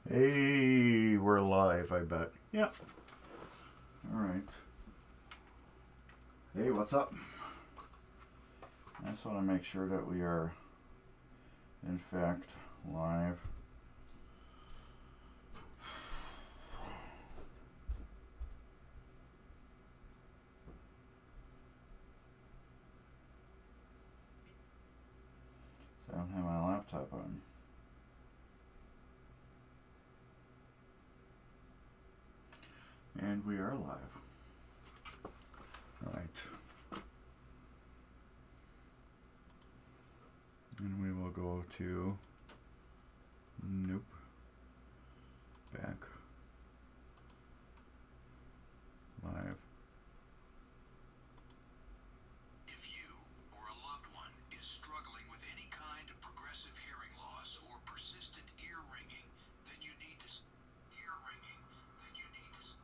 Hey, we're live, I bet. Yep. All right. Hey, what's up? I just want to make sure that we are, in fact, live. So I don't have my laptop on. And we are live. All right. And we will go to, nope, back, live. If you or a loved one is struggling with any kind of progressive hearing loss or persistent ear ringing, then you need to ear ringing, then you need to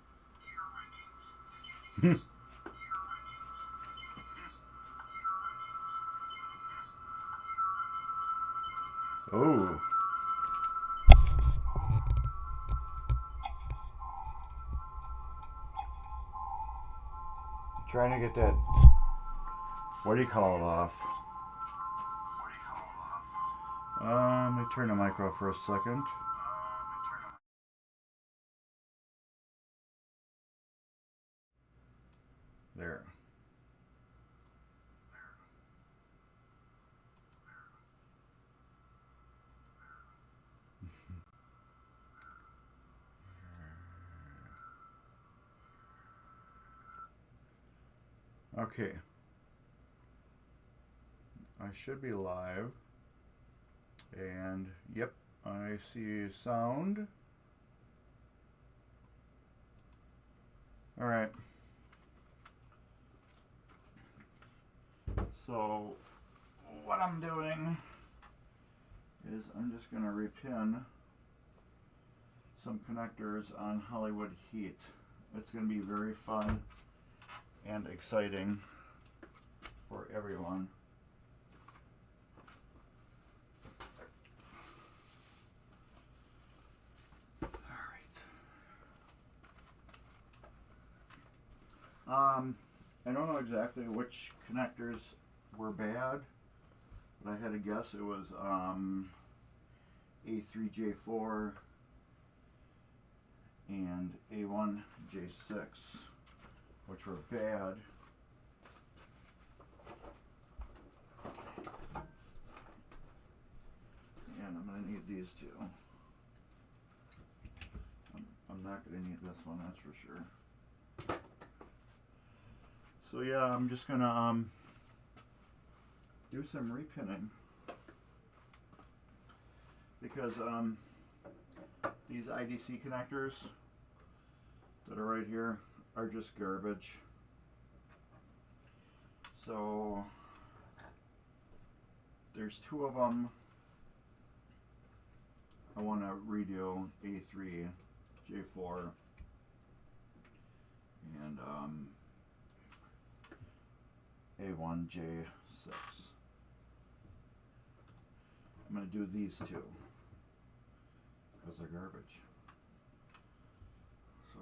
ear ringing, then you need to ear ringing, then you need to ear ringing, then you need to Oh. Trying to get that, what do you call it, off? Let me turn the mic off for a second. There. Okay. I should be live. And, yep, I see sound. Alright. So, what I'm doing is I'm just going to repin some connectors on Hollywood Heat. It's going to be very fun and exciting for everyone. I don't know exactly which connectors were bad, but I had to guess it was A3J4 and A1J6, which were bad. And I'm going to need these two. I'm not going to need this one, that's for sure. So yeah, I'm just gonna do some repinning because these IDC connectors that are right here are just garbage. So there's two of them I want to redo, A3J4 and A1J6. I'm going to do these two because they're garbage. So,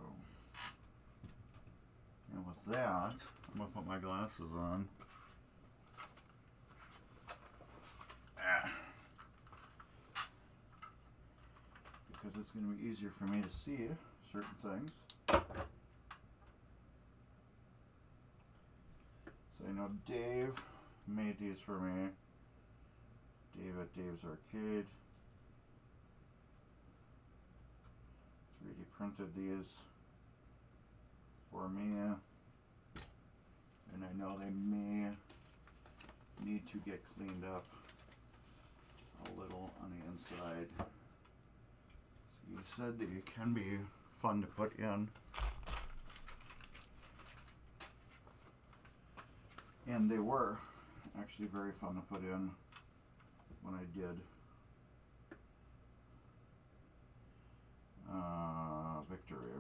and with that, I'm going to put my glasses on. Because it's going to be easier for me to see certain things. So I know Dave made these for me. Dave at Dave's Arcade. 3D printed these for me. And I know they may need to get cleaned up a little on the inside. So you said that it can be fun to put in. And they were actually very fun to put in when I did Victory.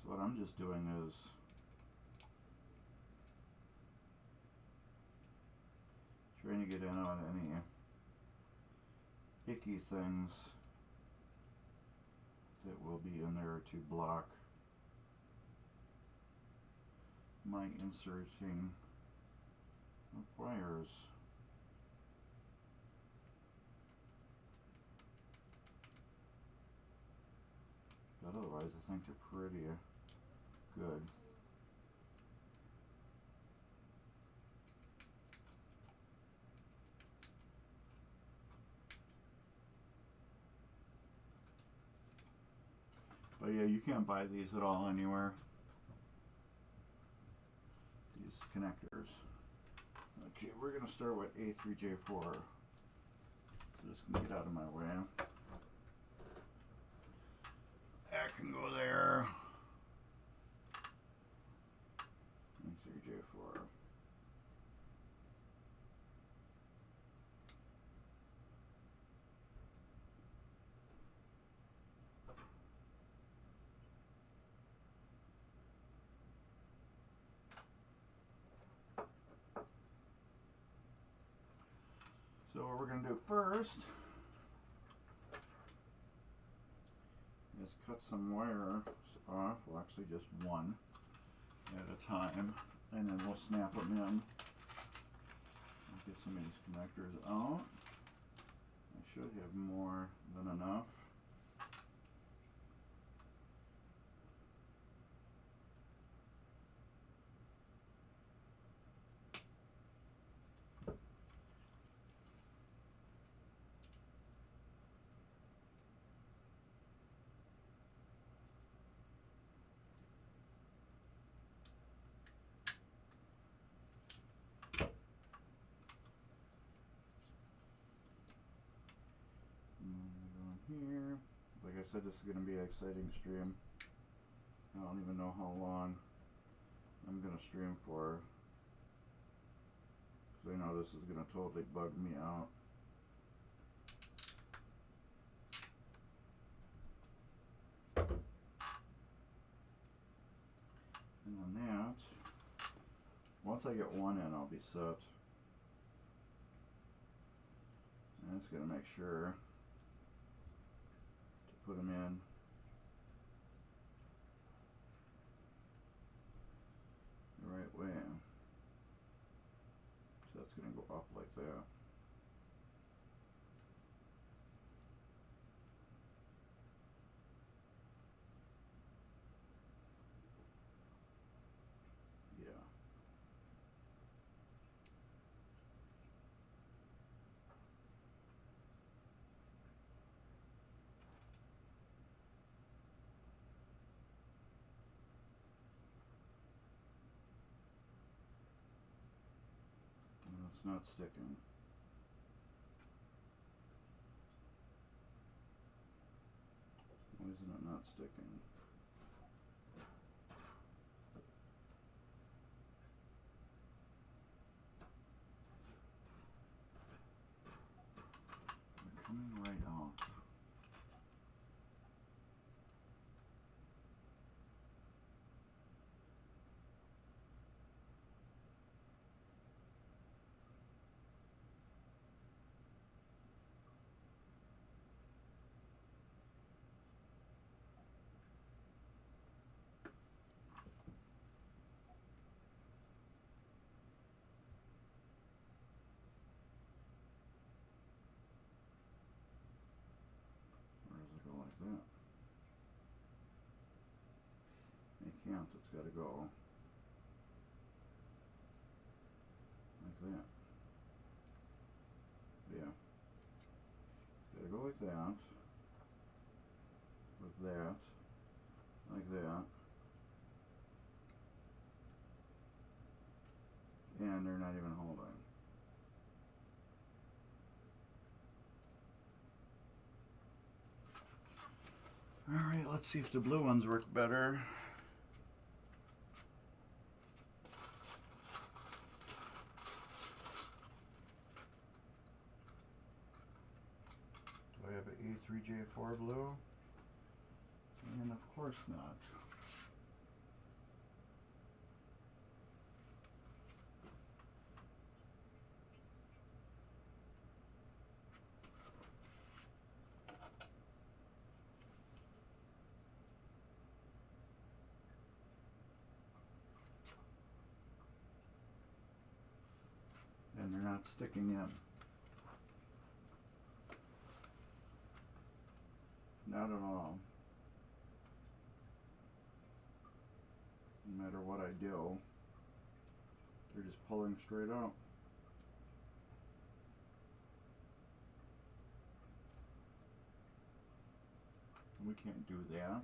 So what I'm just doing is get in on any icky things that will be in there to block my inserting of wires. But otherwise, I think they're pretty good. But yeah, you can't buy these at all anywhere. These connectors. Okay, we're going to start with A3J4. So this can get out of my way. That can go there. A3J4. So what we're going to do first is cut some wire off, well actually just one at a time, and then we'll snap them in. I'll get some of these connectors out. I should have more than enough. Here. Like I said, this is going to be an exciting stream. I don't even know how long I'm going to stream for, because I know this is going to totally bug me out. And on that, once I get one in, I'll be set. And it's going to make sure put them in the right way. So that's going to go up like that. Yeah. It's not sticking. Why isn't it not sticking? They're coming right off. That. It can't, it's got to go like that. Yeah. It's got to go like that, with that, like that, and they're not even holding. Alright, let's see if the blue ones work better. Do I have an A3J4 blue? And of course not. not sticking in. Not at all. No matter what I do, they're just pulling straight out. We can't do that.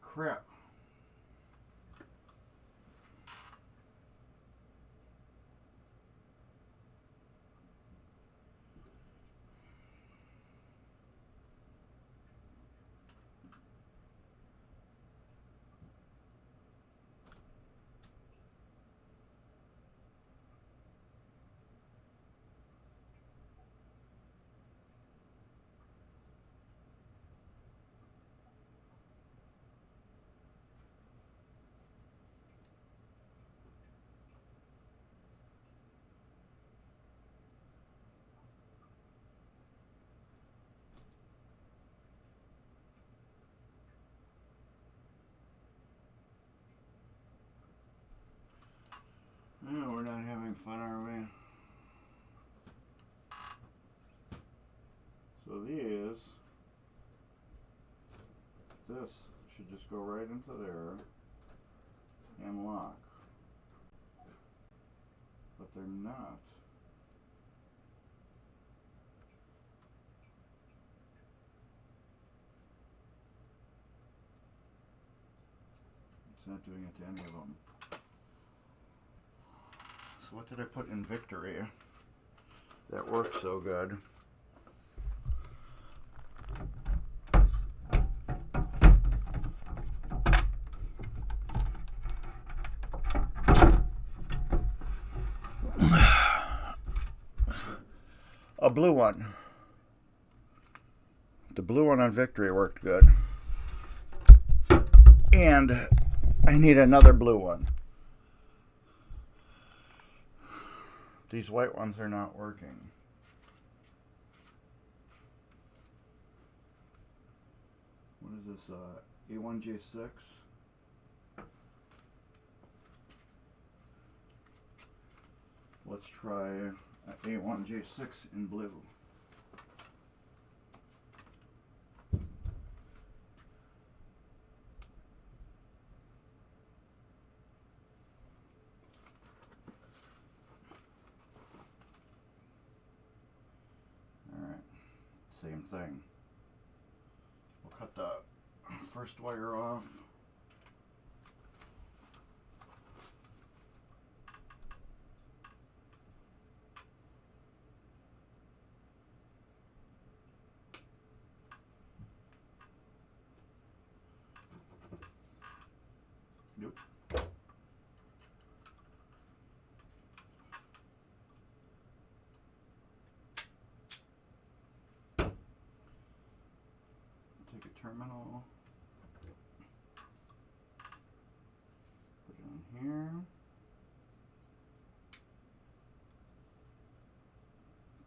Crap. Oh, we're not having fun, are we? So this should just go right into there and lock. But they're not. It's not doing it to any of them. So what did I put in victory? That worked so good. A blue one. The blue one on victory worked good. And I need another blue one. These white ones are not working. What is this? A1J6? Let's try A1J6 in blue. Same thing. We'll cut the first wire off. Nope. Take a terminal, put it on here,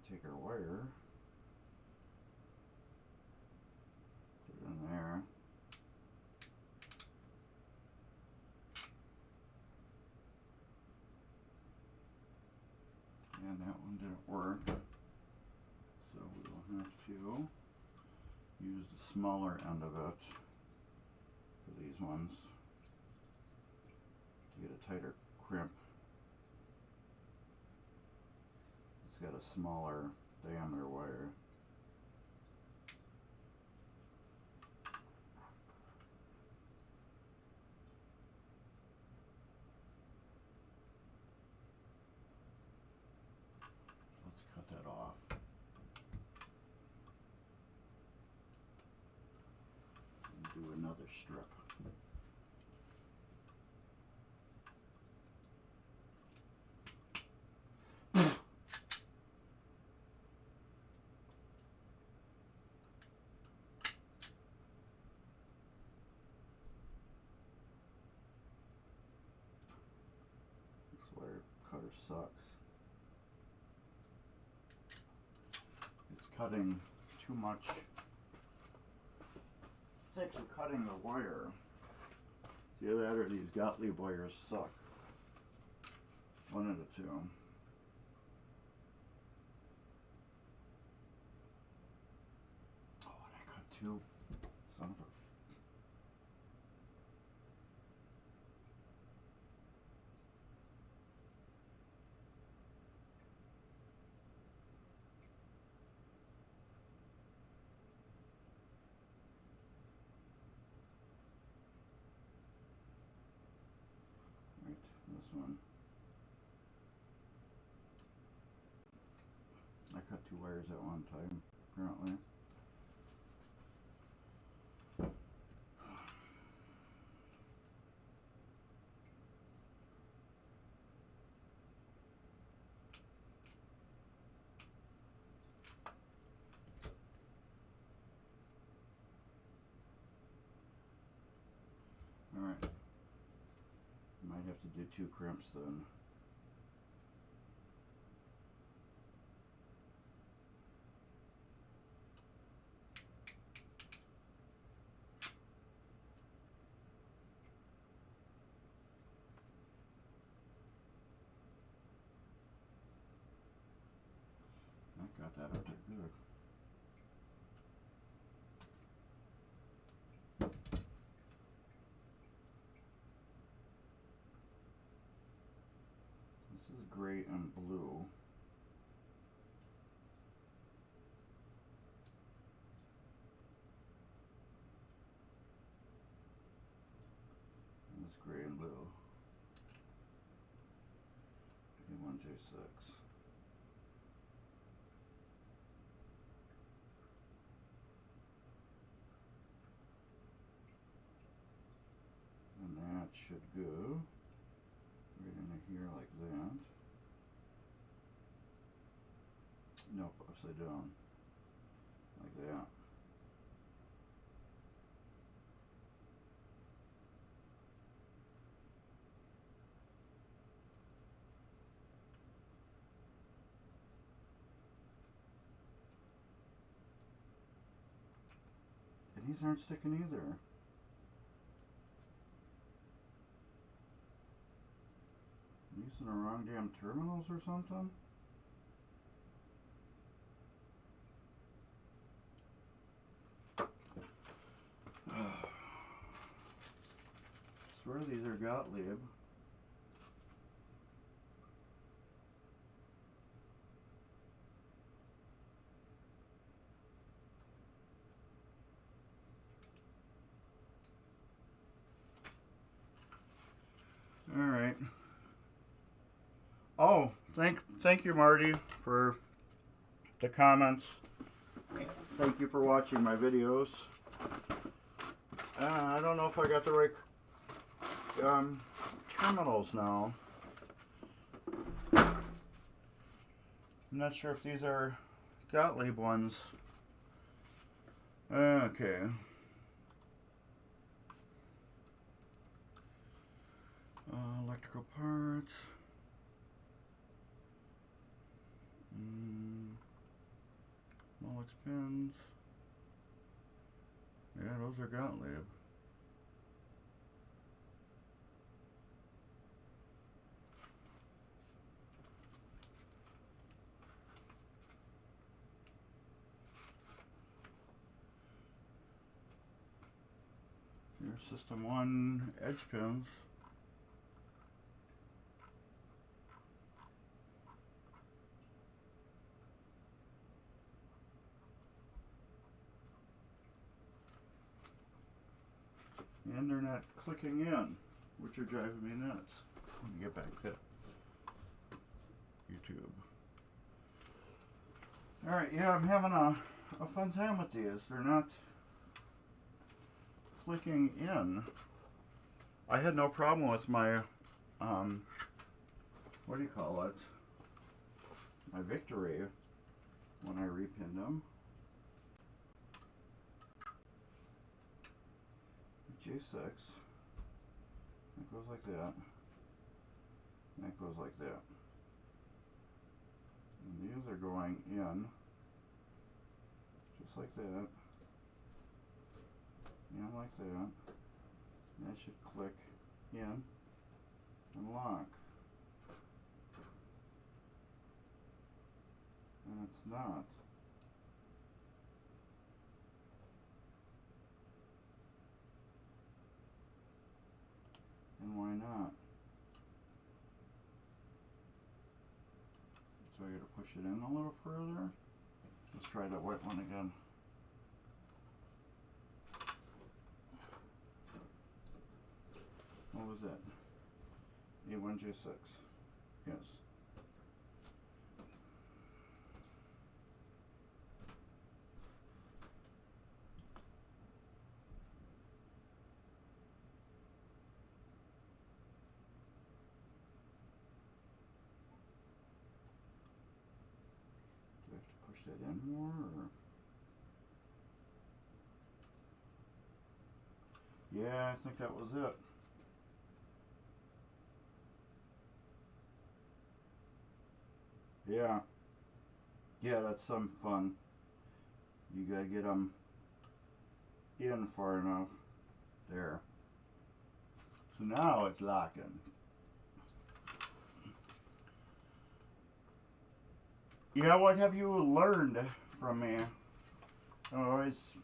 take our wire, put it in there, and that one didn't work, so we will have to use the smaller end of it for these ones to get a tighter crimp. It's got a smaller diameter wire. Let's cut that off. Do another strip. This wire cutter sucks. It's cutting too much. It's actually cutting the wire. Either that or these Gottlieb wires suck. One of the two. 2. Son of a... Right, this one. I cut 2 wires at one time, apparently. Alright. Might have to do 2 crimps then. I got that out there good. This is gray and blue. And this gray and blue. J1J6. And that should go right into here like that. Nope, upside down. Like that. And these aren't sticking either. I'm using the wrong damn terminals or something? Swear these are Gottlieb. All right. Oh, thank you, Marty, for the comments. Thank you for watching my videos. I don't know if I got the right terminals now. I'm not sure if these are Gottlieb ones. Okay. Electrical parts. Molex pins. Yeah, those are Gottlieb. Here's System 1 edge pins. And they're not clicking in, which are driving me nuts. Let me get back to YouTube. Alright, yeah, I'm having a fun time with these. They're not clicking in. I had no problem with my, what do you call it? My Victory when I repinned them. J6. That goes like that. That goes like that. And these are going in just like that. And like that. That should click in and lock. And it's not. push it in a little further. Let's try that white one again. What was that? A1J6. Yes. Do I have to push that in more, or? Yeah, I think that was it. Yeah. Yeah, that's some fun. You gotta get them in far enough. There. So now it's locking. Yeah, what have you learned from me? I always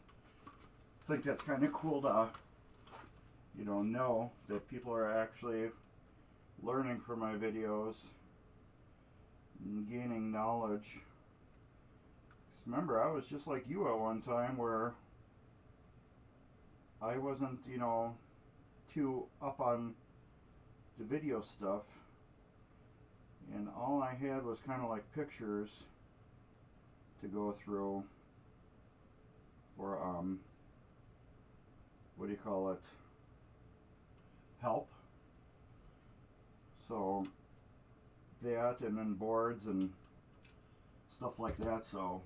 think that's kind of cool to, know that people are actually learning from my videos and gaining knowledge. 'Cause remember, I was just like you at one time where I wasn't, too up on the video stuff, and all I had was kind of like pictures to go through for what do you call it, help. So that, and then boards and stuff like that. So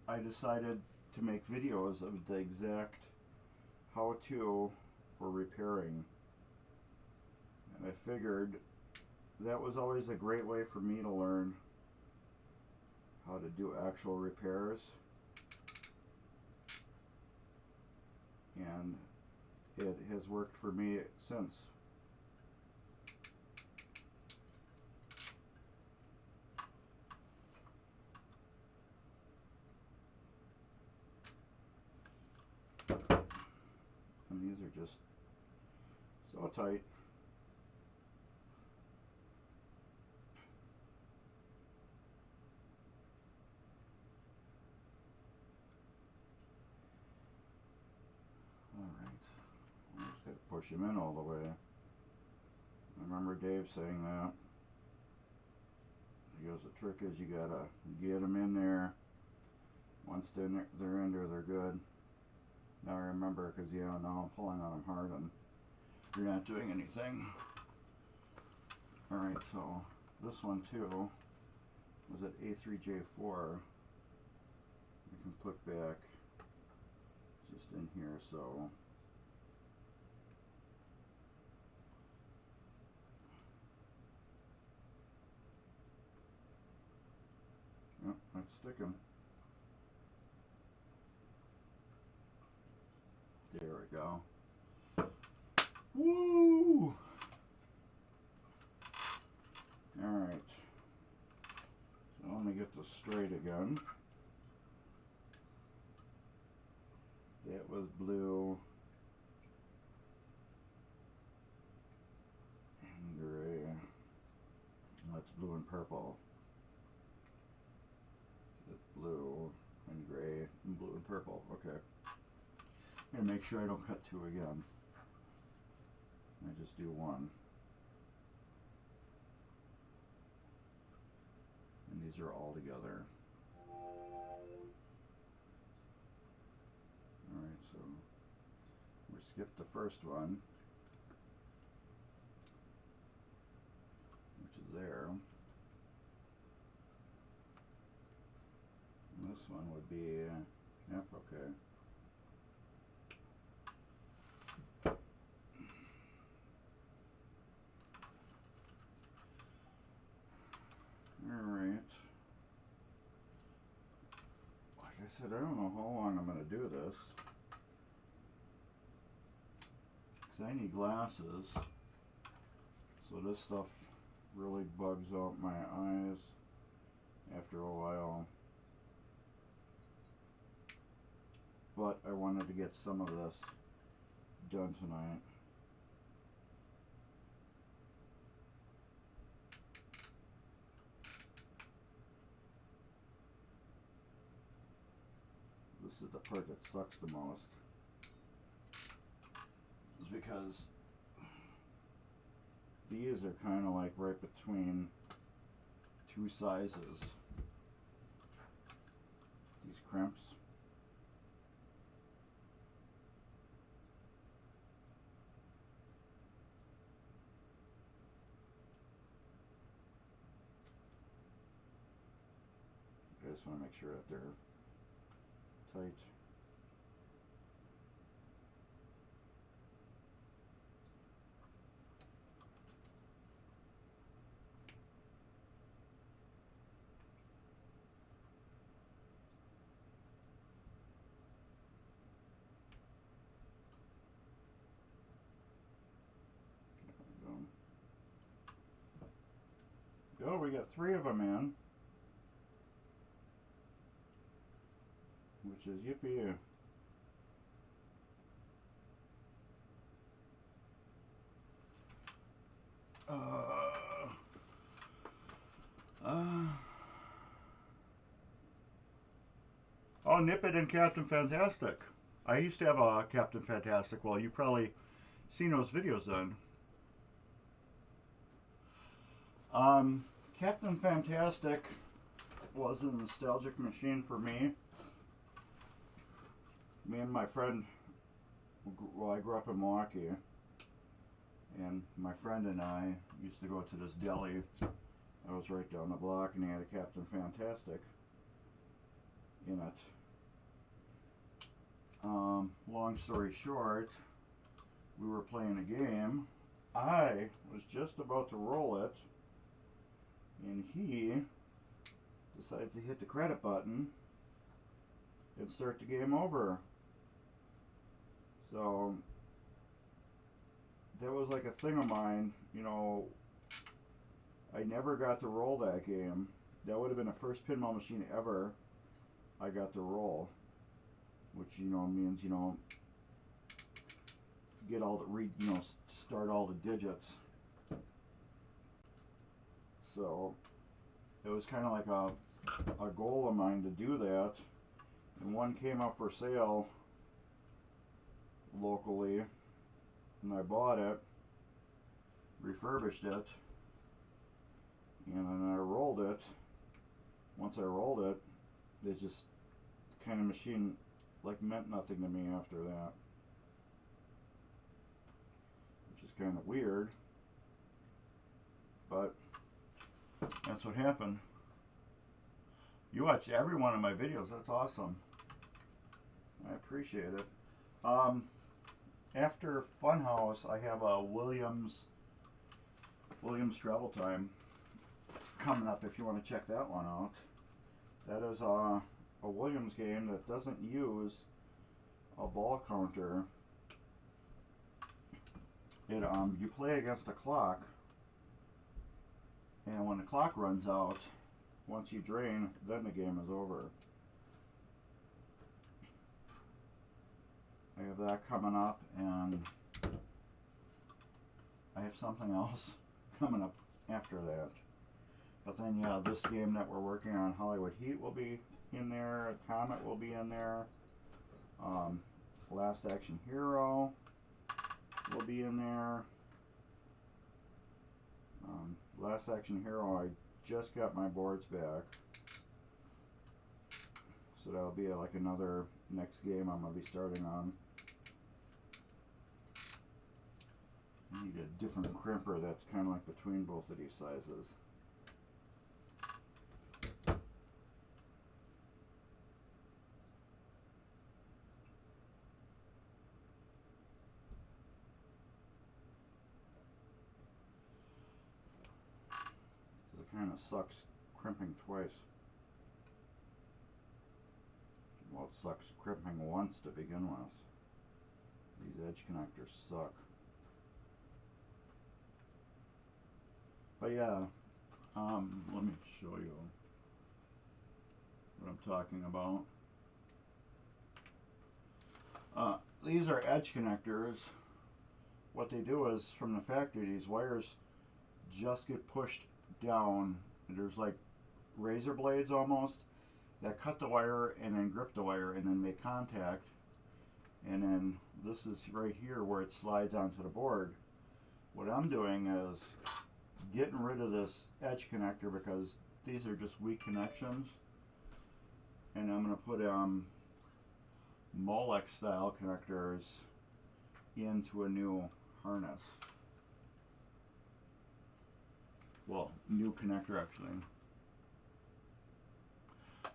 I decided to make videos of the exact how-to for repairing, and I figured that was always a great way for me to learn how to do actual repairs, and it has worked for me since. And these are just so tight. Alright, I just got to push him in all the way. I remember Dave saying that. He goes, the trick is you gotta get them in there. Once they're in there, they're good. Now I remember, because now I'm pulling on them hard and you're not doing anything. Alright, so this one too was at A3J4. I can put back just in here, so yep, that's sticking. There we go. Woo! Alright. So let me get this straight again. That was blue and gray. That's blue and purple. That's blue and gray and blue and purple. Okay. I'm gonna make sure I don't cut two again. I just do one. And these are all together. Alright, so we skipped the first one, which is there. And this one would be, yep, okay. Alright. Like I said, I don't know how long I'm going to do this, because I need glasses, so this stuff really bugs out my eyes after a while. But I wanted to get some of this done tonight. This is the part that sucks the most. Is because these are kind of like right between two sizes. These crimps. I just want to make sure that they're tight. There we go. Oh, we got 3 of them in. Which is yippee. Oh, Nip It and Captain Fantastic. I used to have a Captain Fantastic. Well, you probably seen those videos then. Captain Fantastic was a nostalgic machine for me. Me and my friend, well, I grew up in Milwaukee, and my friend and I used to go to this deli that was right down the block, and they had a Captain Fantastic in it. Long story short, we were playing a game. I was just about to roll it, and he decides to hit the credit button and start the game over. So that was like a thing of mine, you know. I never got to roll that game. That would have been the first pinball machine ever I got to roll, which, you know, means, you know, get all the start all the digits. So it was kind of like a goal of mine to do that, and one came up for sale locally, and I bought it, refurbished it, and then I rolled it. Once I rolled it, it just kind of machine like meant nothing to me after that, which is kind of weird, but that's what happened. You watch every one of my videos. That's awesome. I appreciate it. After Funhouse, I have a Williams Travel Time coming up if you want to check that one out. That is a Williams game that doesn't use a ball counter. You play against the clock, and when the clock runs out, once you drain, then the game is over. I have that coming up, and I have something else coming up after that. But then, yeah, this game that we're working on, Hollywood Heat, will be in there. Comet will be in there. Last Action Hero will be in there. Last Action Hero, I just got my boards back, so that'll be like another next game I'm going to be starting on. I need a different crimper that's kind of like between both of these sizes. It kind of sucks crimping twice. Well, it sucks crimping once to begin with. These edge connectors suck. But yeah, let me show you what I'm talking about. These are edge connectors. What they do is, from the factory, these wires just get pushed down. There's like razor blades almost, that cut the wire and then grip the wire and then make contact. And then this is right here where it slides onto the board. What I'm doing is getting rid of this edge connector because these are just weak connections. And I'm going to put Molex style connectors into a new harness. Well, new connector actually.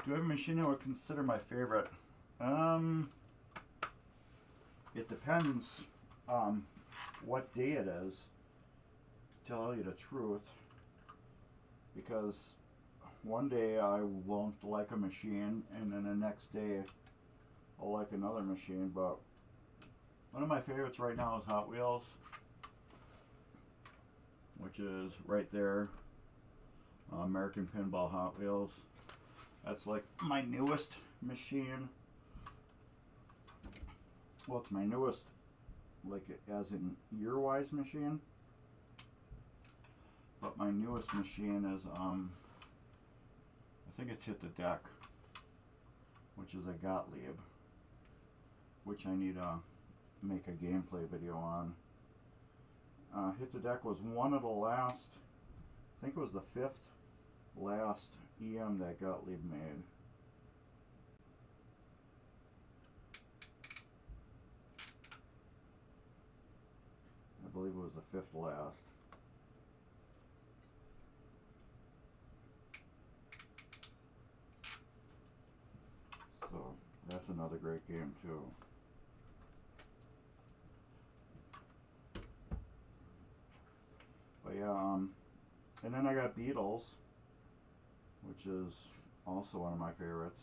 Do I have a machine I would consider my favorite? It depends what day it is, to tell you the truth. Because one day I won't like a machine, and then the next day I'll like another machine. But one of my favorites right now is Hot Wheels, which is right there, American Pinball Hot Wheels. That's like my newest machine. Well, it's my newest, like as in year-wise machine. But my newest machine is, I think it's Hit the Deck, which is a Gottlieb, which I need to make a gameplay video on. Hit the Deck was one of the last, I think it was the 5th last EM that Gottlieb made. I believe it was the 5th last. So that's another great game too. But yeah, and then I got Beatles, which is also one of my favorites.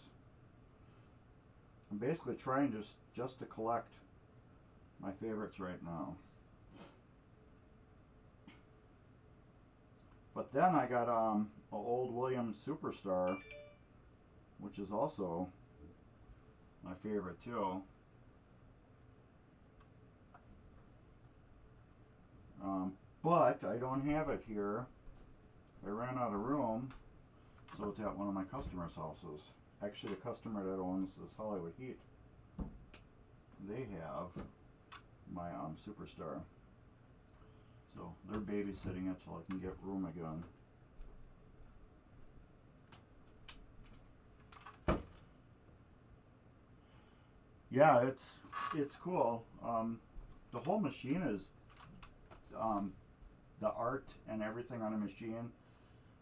I'm basically trying just to collect my favorites right now. But then I got an old Williams Superstar, which is also my favorite too. But I don't have it here. I ran out of room, so it's at one of my customers' houses. Actually, the customer that owns this Hollywood Heat, they have my Superstar. So they're babysitting it till I can get room again. Yeah, it's cool. The whole machine is the art and everything on the machine.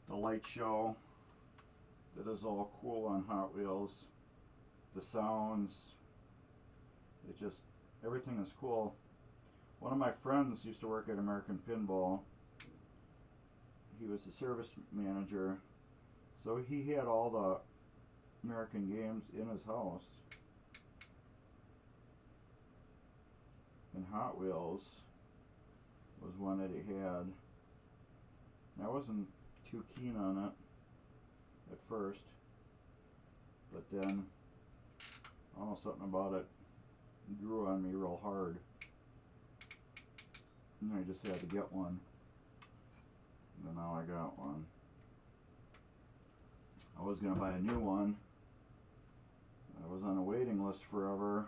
The light show that is all cool on Hot Wheels. The sounds. It just, everything is cool. One of my friends used to work at American Pinball. He was the service manager, so he had all the American games in his house. And Hot Wheels was one that he had. And I wasn't too keen on it at first, but then I don't know, something about it grew on me real hard. And I just had to get one. And now I got one. I was going to buy a new one. I was on a waiting list forever.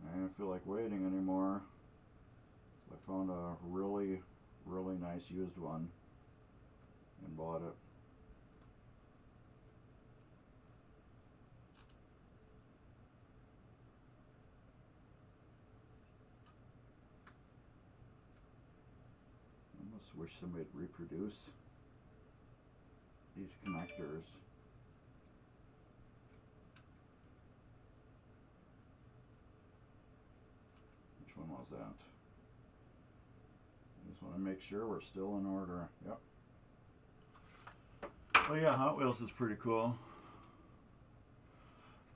I didn't feel like waiting anymore. So I found a really, really nice used one and bought it. I almost wish somebody would reproduce these connectors. Which one was that? I just want to make sure we're still in order. Yep. Oh yeah, Hot Wheels is pretty cool.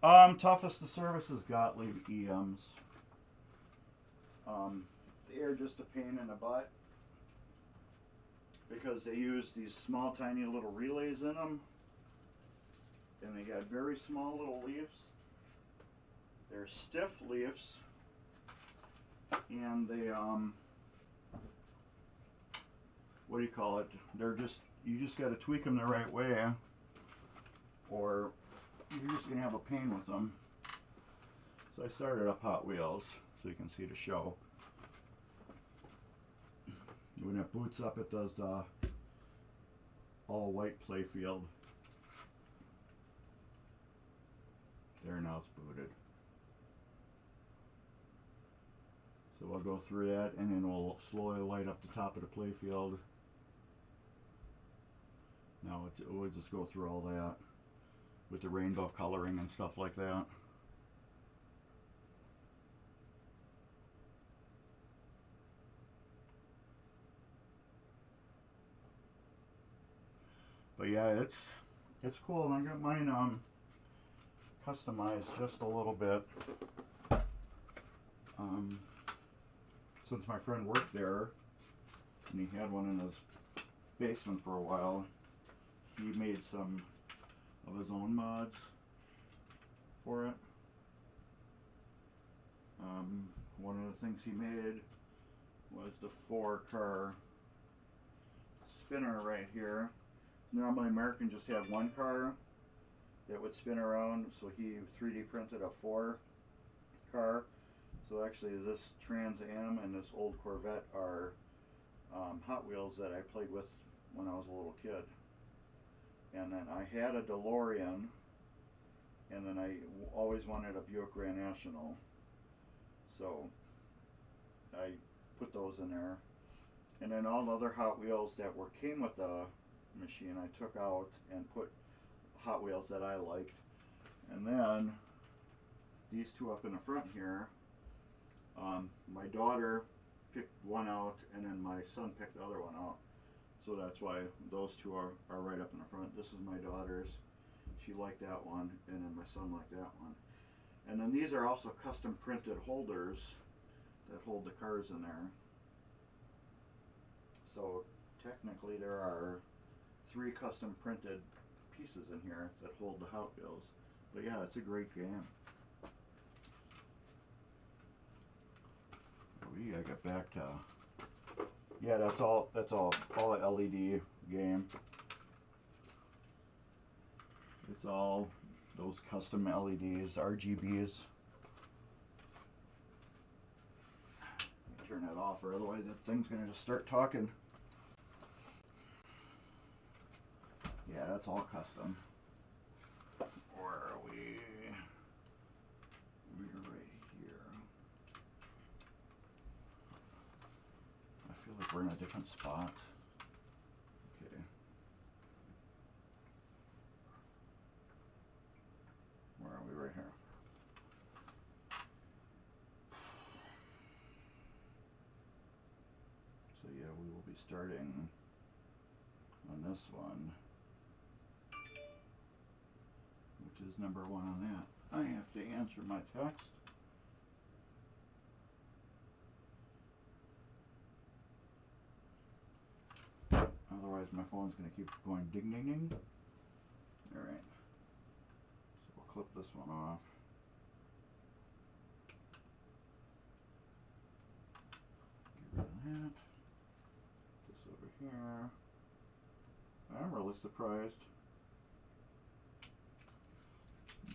Toughest to service is Gottlieb EMs. They're just a pain in the butt because they use these small tiny little relays in them, and they got very small little leaves. They're stiff leaves, and they what do you call it? They're just, you just got to tweak them the right way, or you're just going to have a pain with them. So I started up Hot Wheels so you can see the show. When it boots up, it does the all white playfield. There, now it's booted. So we'll go through that and then we'll slowly light up the top of the playfield. Now we'll just go through all that with the rainbow coloring and stuff like that. But yeah, it's cool, and I got mine customized just a little bit. Since my friend worked there, and he had one in his basement for a while, he made some of his own mods for it. One of the things he made was the 4-car spinner right here. Normally American just had one car that would spin around, so he 3D printed a 4-car. So actually this Trans Am and this old Corvette are Hot Wheels that I played with when I was a little kid. And then I had a DeLorean, and then I always wanted a Buick Grand National. So I put those in there. And then all the other Hot Wheels that came with the machine I took out and put Hot Wheels that I liked. And then these two up in the front here, my daughter picked one out and then my son picked the other one out. So that's why those two are right up in the front. This is my daughter's. She liked that one, and then my son liked that one. And then these are also custom printed holders that hold the cars in there. So technically there are 3 custom printed pieces in here that hold the Hot Wheels. But yeah, it's a great game. I got back to, yeah, that's all a LED game. It's all those custom LEDs, RGBs. Turn that off, or otherwise that thing's gonna just start talking. Yeah, that's all custom. Where are we? We're right here. I feel like we're in a different spot. Okay. Where are we? Right here. So yeah, we will be starting on this one, which is number 1 on that. I have to answer my text. Otherwise my phone's going to keep going ding ding ding. Alright. So we'll clip this one off. Get rid of that. This over here. I'm really surprised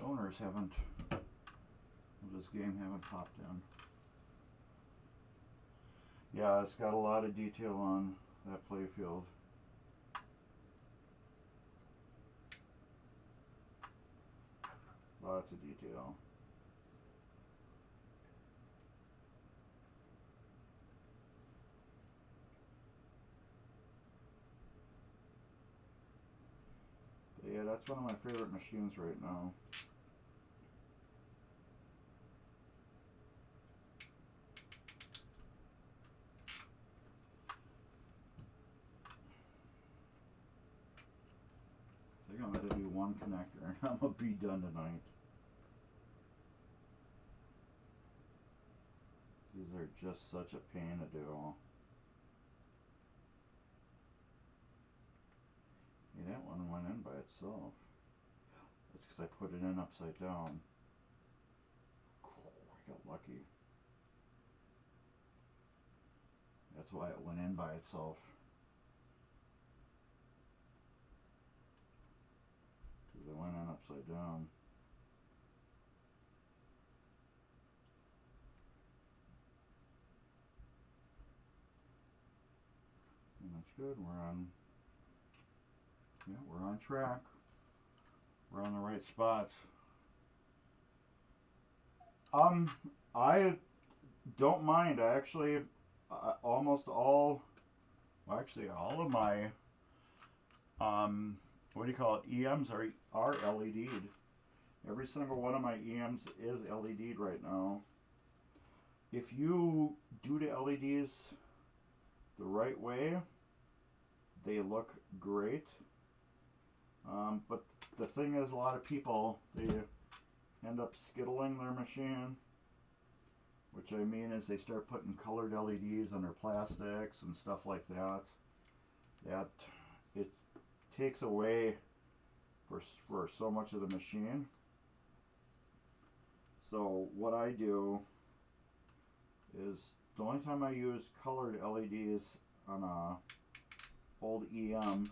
owners haven't, of this game, haven't popped in. Yeah, it's got a lot of detail on that playfield. Lots of detail. But yeah, that's one of my favorite machines right now. I think I'm going to do one connector and I'm going to be done tonight. These are just such a pain to do. Yeah, that one went in by itself. That's because I put it in upside down. I got lucky. That's why it went in by itself. because I went on upside down. And that's good. We're on track. We're on the right spots. I don't mind. I actually almost all of my what do you call it? EMs are LED'd. Every single one of my EMs is LED'd right now. If you do the LEDs the right way, they look great. But the thing is, a lot of people, they end up skittling their machine, which I mean is they start putting colored LEDs on their plastics and stuff like that. That it takes away for so much of the machine. So what I do is the only time I use colored LEDs on a old EM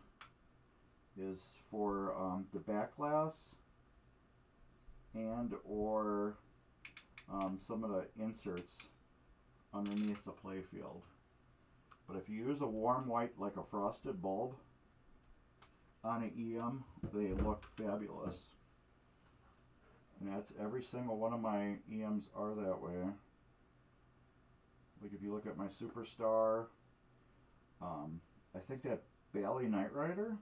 is for the back glass and or some of the inserts underneath the playfield. But if you use a warm white like a frosted bulb on an EM, they look fabulous. And that's every single one of my EMs are that way. Like if you look at my Superstar, I think that Bally Knight Rider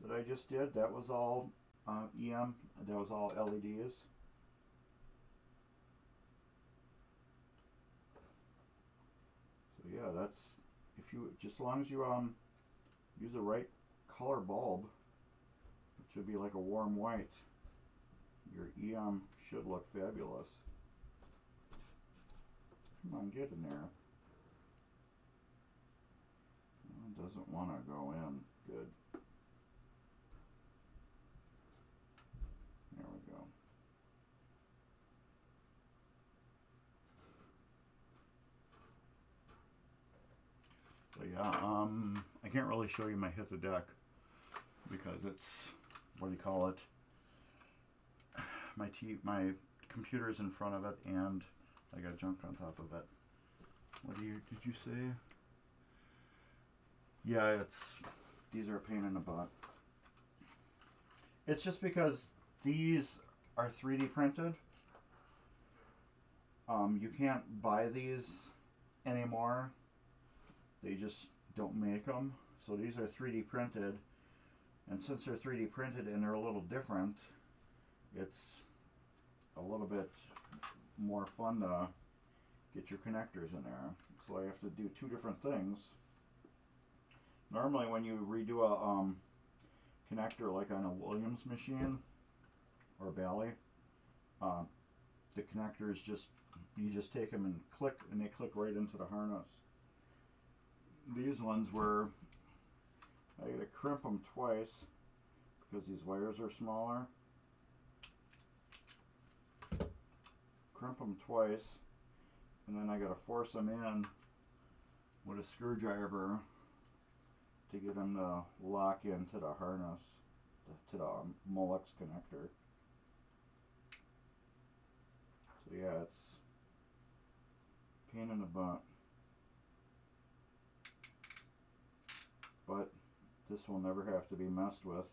that I just did, that was all EM, that was all LEDs. So yeah, that's, if you, just as long as you use the right color bulb, it should be like a warm white, your EM should look fabulous. Come on, get in there. It doesn't want to go in. Good. There we go. So yeah, I can't really show you my hit the deck because it's, what do you call it? My computer's in front of it and I got junk on top of it. What did you say? Yeah, these are a pain in the butt. It's just because these are 3D printed. You can't buy these anymore. They just don't make them. So these are 3D printed. And since they're 3D printed and they're a little different, it's a little bit more fun to get your connectors in there. So I have to do two different things. Normally when you redo a connector like on a Williams machine or Bally, the connectors you just take them and click and they click right into the harness. These ones were, I gotta crimp them twice because these wires are smaller. Crimp them twice and then I gotta force them in with a screwdriver to get them to lock into the harness, to the Molex connector. So yeah, it's a pain in the butt. But this will never have to be messed with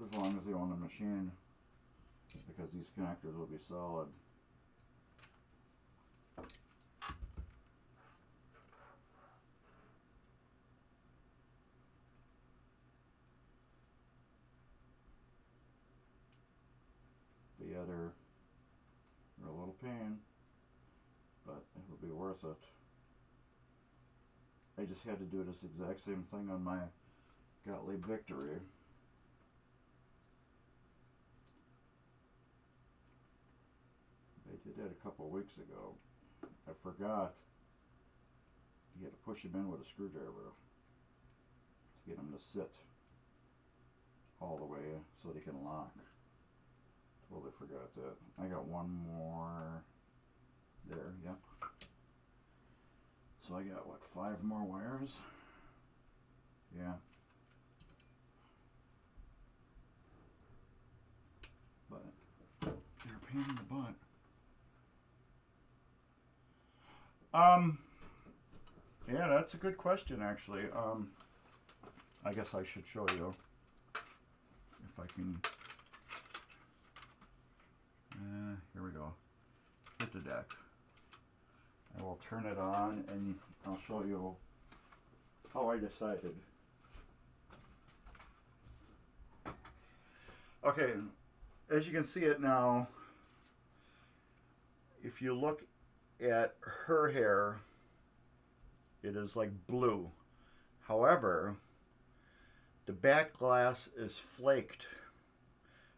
as long as you own the machine, because these connectors will be solid. But yeah, they're a little pain, but it will be worth it. I just had to do this exact same thing on my Gottlieb Victory. I did that a couple of weeks ago. I forgot you had to push them in with a screwdriver to get them to sit all the way so they can lock. Totally forgot that. I got one more there, yep. So I got, what, 5 more wires? Yeah. pain in the butt. Yeah, that's a good question, actually. I guess I should show you if I can. Here we go. Hit the deck. I will turn it on and I'll show you how I decided. Okay, as you can see it now, if you look at her hair, it is like blue. However, the back glass is flaked.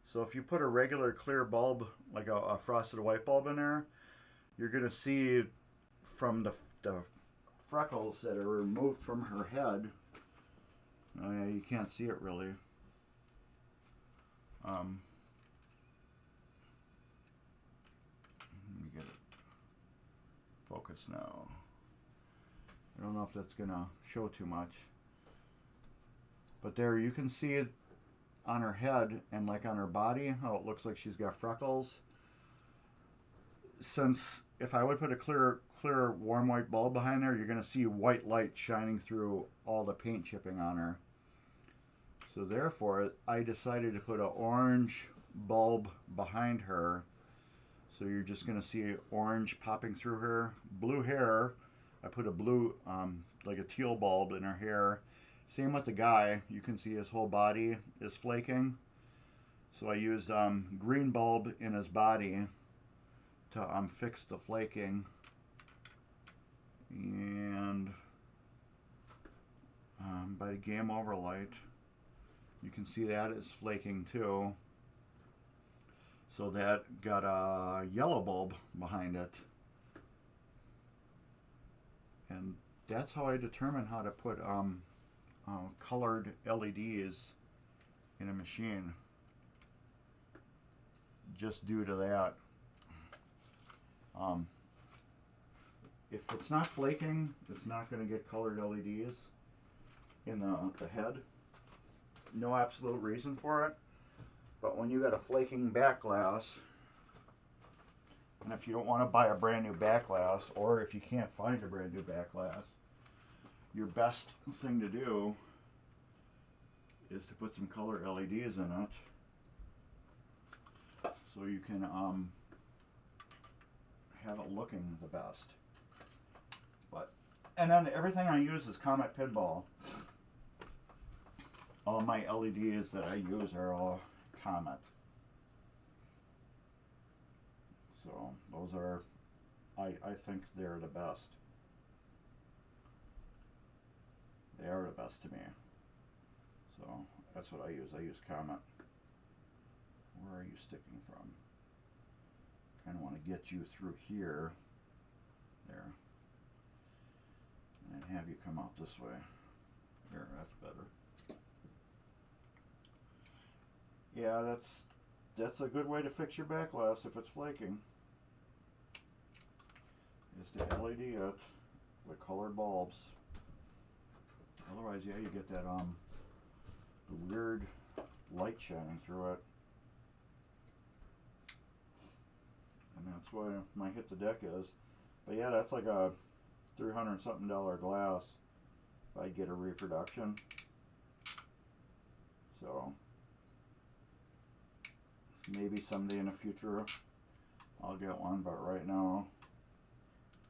So if you put a regular clear bulb, like a frosted white bulb in there, you're going to see from the freckles that are removed from her head. Oh yeah, you can't see it really. Let me get it focused now. I don't know if that's gonna show too much, but there you can see it on her head and like on her body, how it looks like she's got freckles. Since if I would put a clear warm white bulb behind there, you're gonna see white light shining through all the paint chipping on her. So therefore, I decided to put an orange bulb behind her. So you're just going to see orange popping through her. Blue hair, I put a blue, like a teal bulb in her hair. Same with the guy. You can see his whole body is flaking. So I used green bulb in his body to fix the flaking. And by the game overlight, you can see that is flaking too. So that got a yellow bulb behind it. And that's how I determine how to put colored LEDs in a machine. Just due to that. If it's not flaking, it's not going to get colored LEDs in the head. No absolute reason for it, but when you got a flaking back glass, and if you don't want to buy a brand new back glass, or if you can't find a brand new back glass, your best thing to do is to put some color LEDs in it, so you can have it looking the best. And then everything I use is Comet Pinball. All my LEDs that I use are all Comet. So those are, I think they're the best. They are the best to me. So that's what I use. I use Comet. Where are you sticking from? Kind of want to get you through here. There. And have you come out this way. There, that's better. Yeah, that's a good way to fix your back glass if it's flaking. Is to LED it with colored bulbs. Otherwise, yeah, you get that the weird light shining through it. And that's why my hit the deck is. But yeah, that's like a $300 something glass if I get a reproduction. So maybe someday in the future I'll get one, but right now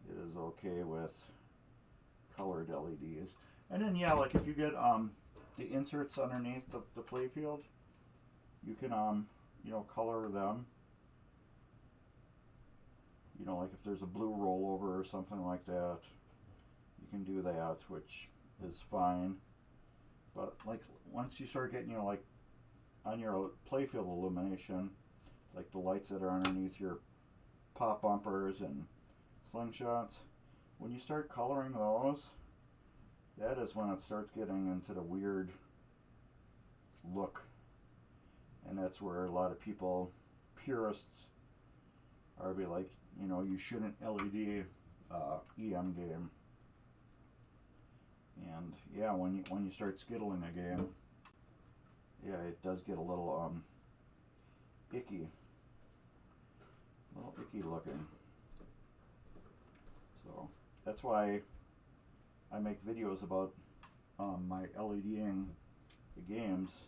it is okay with colored LEDs. And then yeah, like if you get the inserts underneath the playfield, you can you know, color them. You know, like if there's a blue rollover or something like that, you can do that, which is fine. But like once you start getting, you know, like on your playfield illumination, like the lights that are underneath your pop bumpers and slingshots, when you start coloring those, that is when it starts getting into the weird look. And that's where a lot of people, purists, are be like, you know, you shouldn't LED EM game. And yeah, when you start skittling a game, yeah, it does get a little icky. sticky looking. So that's why I make videos about my LEDing the games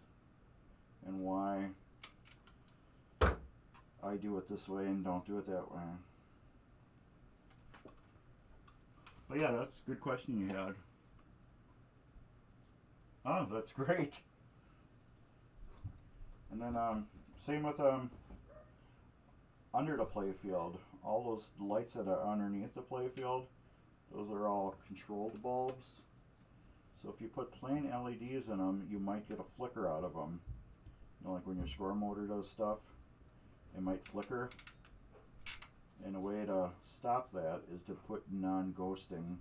and why I do it this way and don't do it that way. But yeah, that's a good question you had. Oh, that's great. And then same with under the playfield. All those lights that are underneath the playfield, those are all controlled bulbs. So if you put plain LEDs in them, you might get a flicker out of them. You know, like when your score motor does stuff, it might flicker. And a way to stop that is to put non-ghosting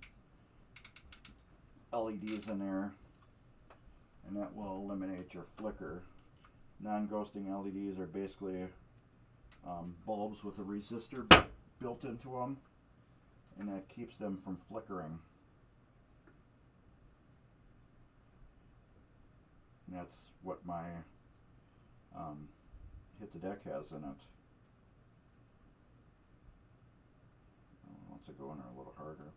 LEDs in there, and that will eliminate your flicker. Non-ghosting LEDs are basically bulbs with a resistor built into them, and that keeps them from flickering. And that's what my Hit the Deck has in it. Wants to go in there a little harder.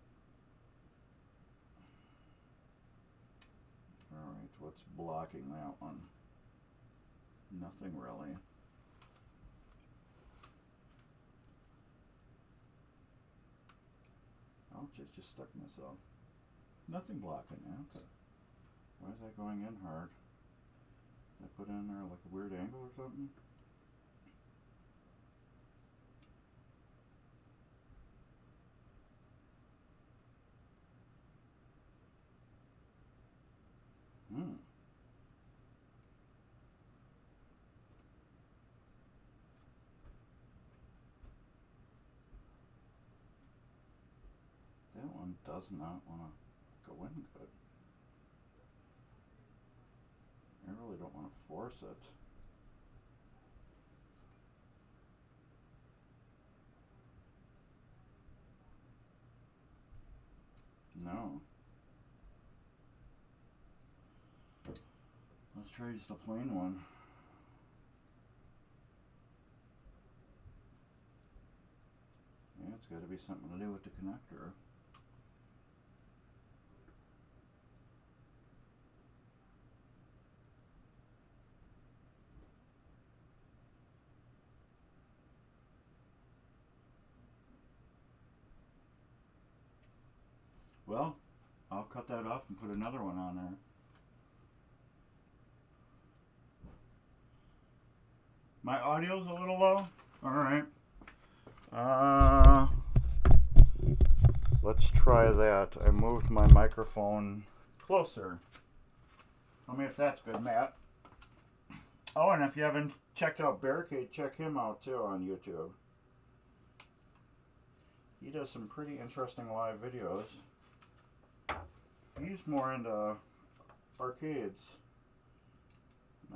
Alright, what's blocking that one? Nothing really. Ouch, I just stuck myself. Nothing blocking that. Why is that going in hard? Did I put it in there like a weird angle or something? That one does not want to go in good. I really don't want to force it. No. Let's try just a plain one. Yeah, it's got to be something to do with the connector. Well, I'll cut that off and put another one on there. My audio's a little low. Alright. Let's try that. I moved my microphone closer. Tell me if that's good, Matt. Oh, and if you haven't checked out Barricade, check him out too on YouTube. He does some pretty interesting live videos. He's more into arcades.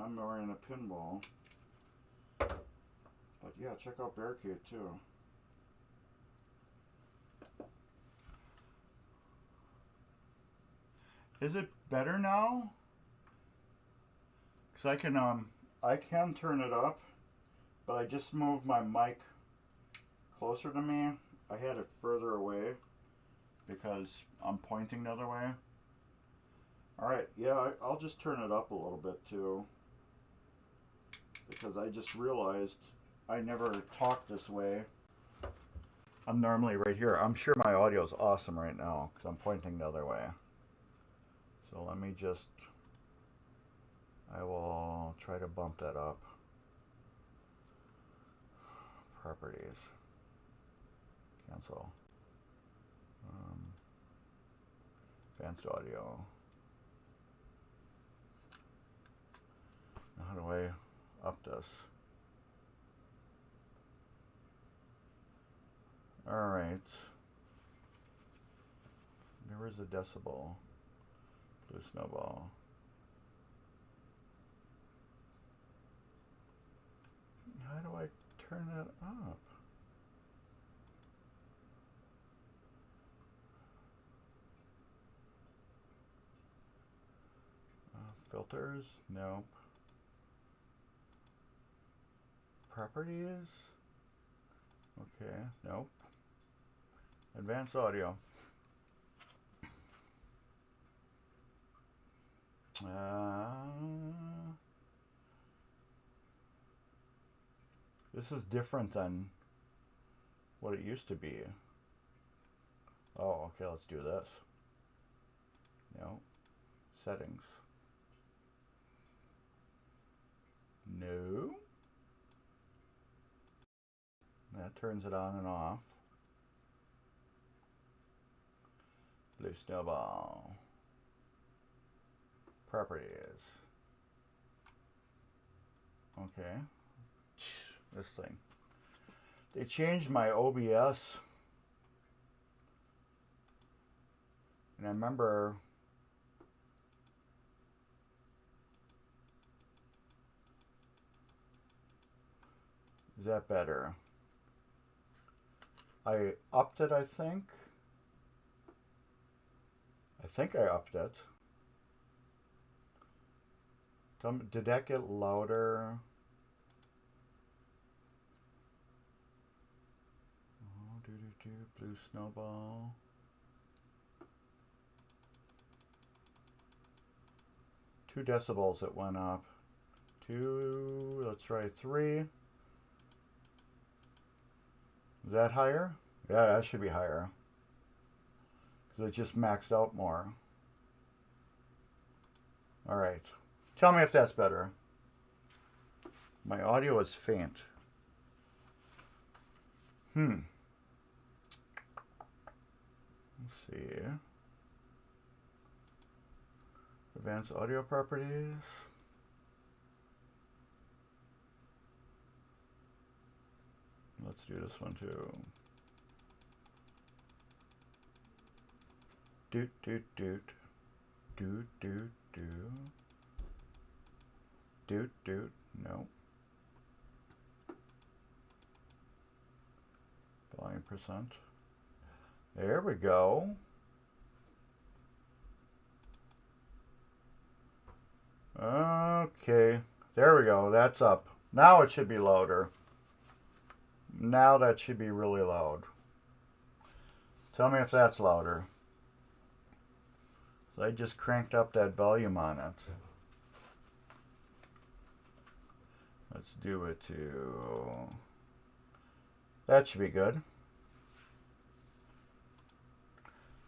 I'm more into pinball. But yeah, check out Barricade too. Is it better now? Cause I can turn it up, but I just moved my mic closer to me. I had it further away because I'm pointing the other way. Alright, yeah, I'll just turn it up a little bit too, because I just realized I never talk this way. I'm normally right here. I'm sure my audio is awesome right now because I'm pointing the other way. So let me just, I will try to bump that up. Properties. Cancel. Advanced audio. Now how do I up this? Alright. There is a decibel. Blue snowball. How do I turn that up? Filters? Nope. Properties? Okay, nope. Advanced audio. This is different than what it used to be. Oh, okay, let's do this. No. Settings. No. That turns it on and off. Blue snowball. Properties. Okay. This thing. They changed my OBS. And I remember is that better? I upped it, I think. I think I upped it. Tell me, did that get louder? Oh, blue snowball. 2 decibels it went up. 2, let's try 3. Is that higher? Yeah, that should be higher. Because it just maxed out more. Alright. Tell me if that's better. My audio is faint. Let's see. Advanced audio properties. Let's do this one too. Doot doot doot. Doot doot doot. Doot doot. No. Volume percent. There we go. Okay. There we go. That's up. Now it should be louder. Now that should be really loud. Tell me if that's louder. So I just cranked up that volume on it. Let's do it to... That should be good.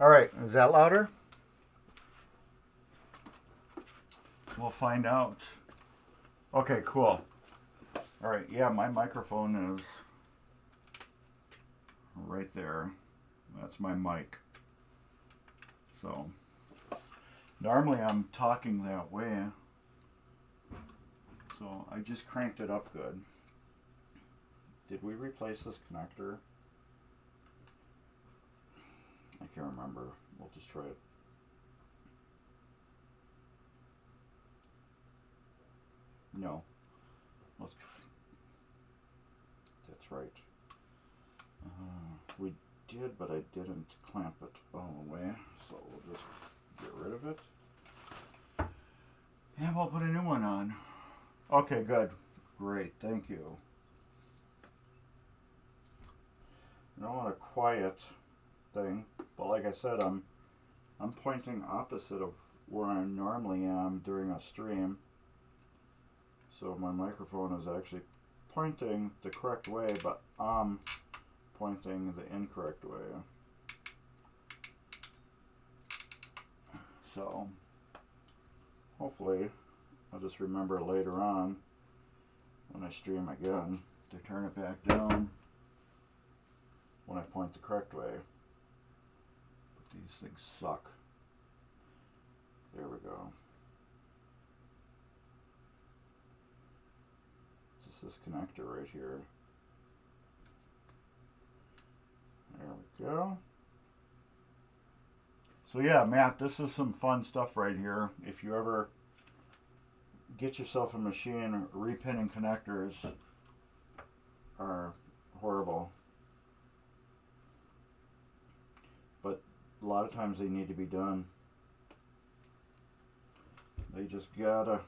Alright, is that louder? We'll find out. Okay, cool. Alright, yeah, my microphone is right there. That's my mic. So, normally I'm talking that way. So, I just cranked it up good. Did we replace this connector? I can't remember. We'll just try it. No. Let's. That's right. We did, but I didn't clamp it all the way, so we'll just get rid of it. And we'll put a new one on. Okay, good. Great, thank you. I don't want a quiet thing, but like I said, I'm pointing opposite of where I normally am during a stream. So my microphone is actually pointing the correct way, but I'm pointing the incorrect way. So hopefully I'll just remember later on when I stream again to turn it back down when I point the correct way. But these things suck. There we go. Just this connector right here. There we go. So yeah, Matt, this is some fun stuff right here. If you ever get yourself a machine, repinning connectors are horrible. But a lot of times they need to be done. They just gotta.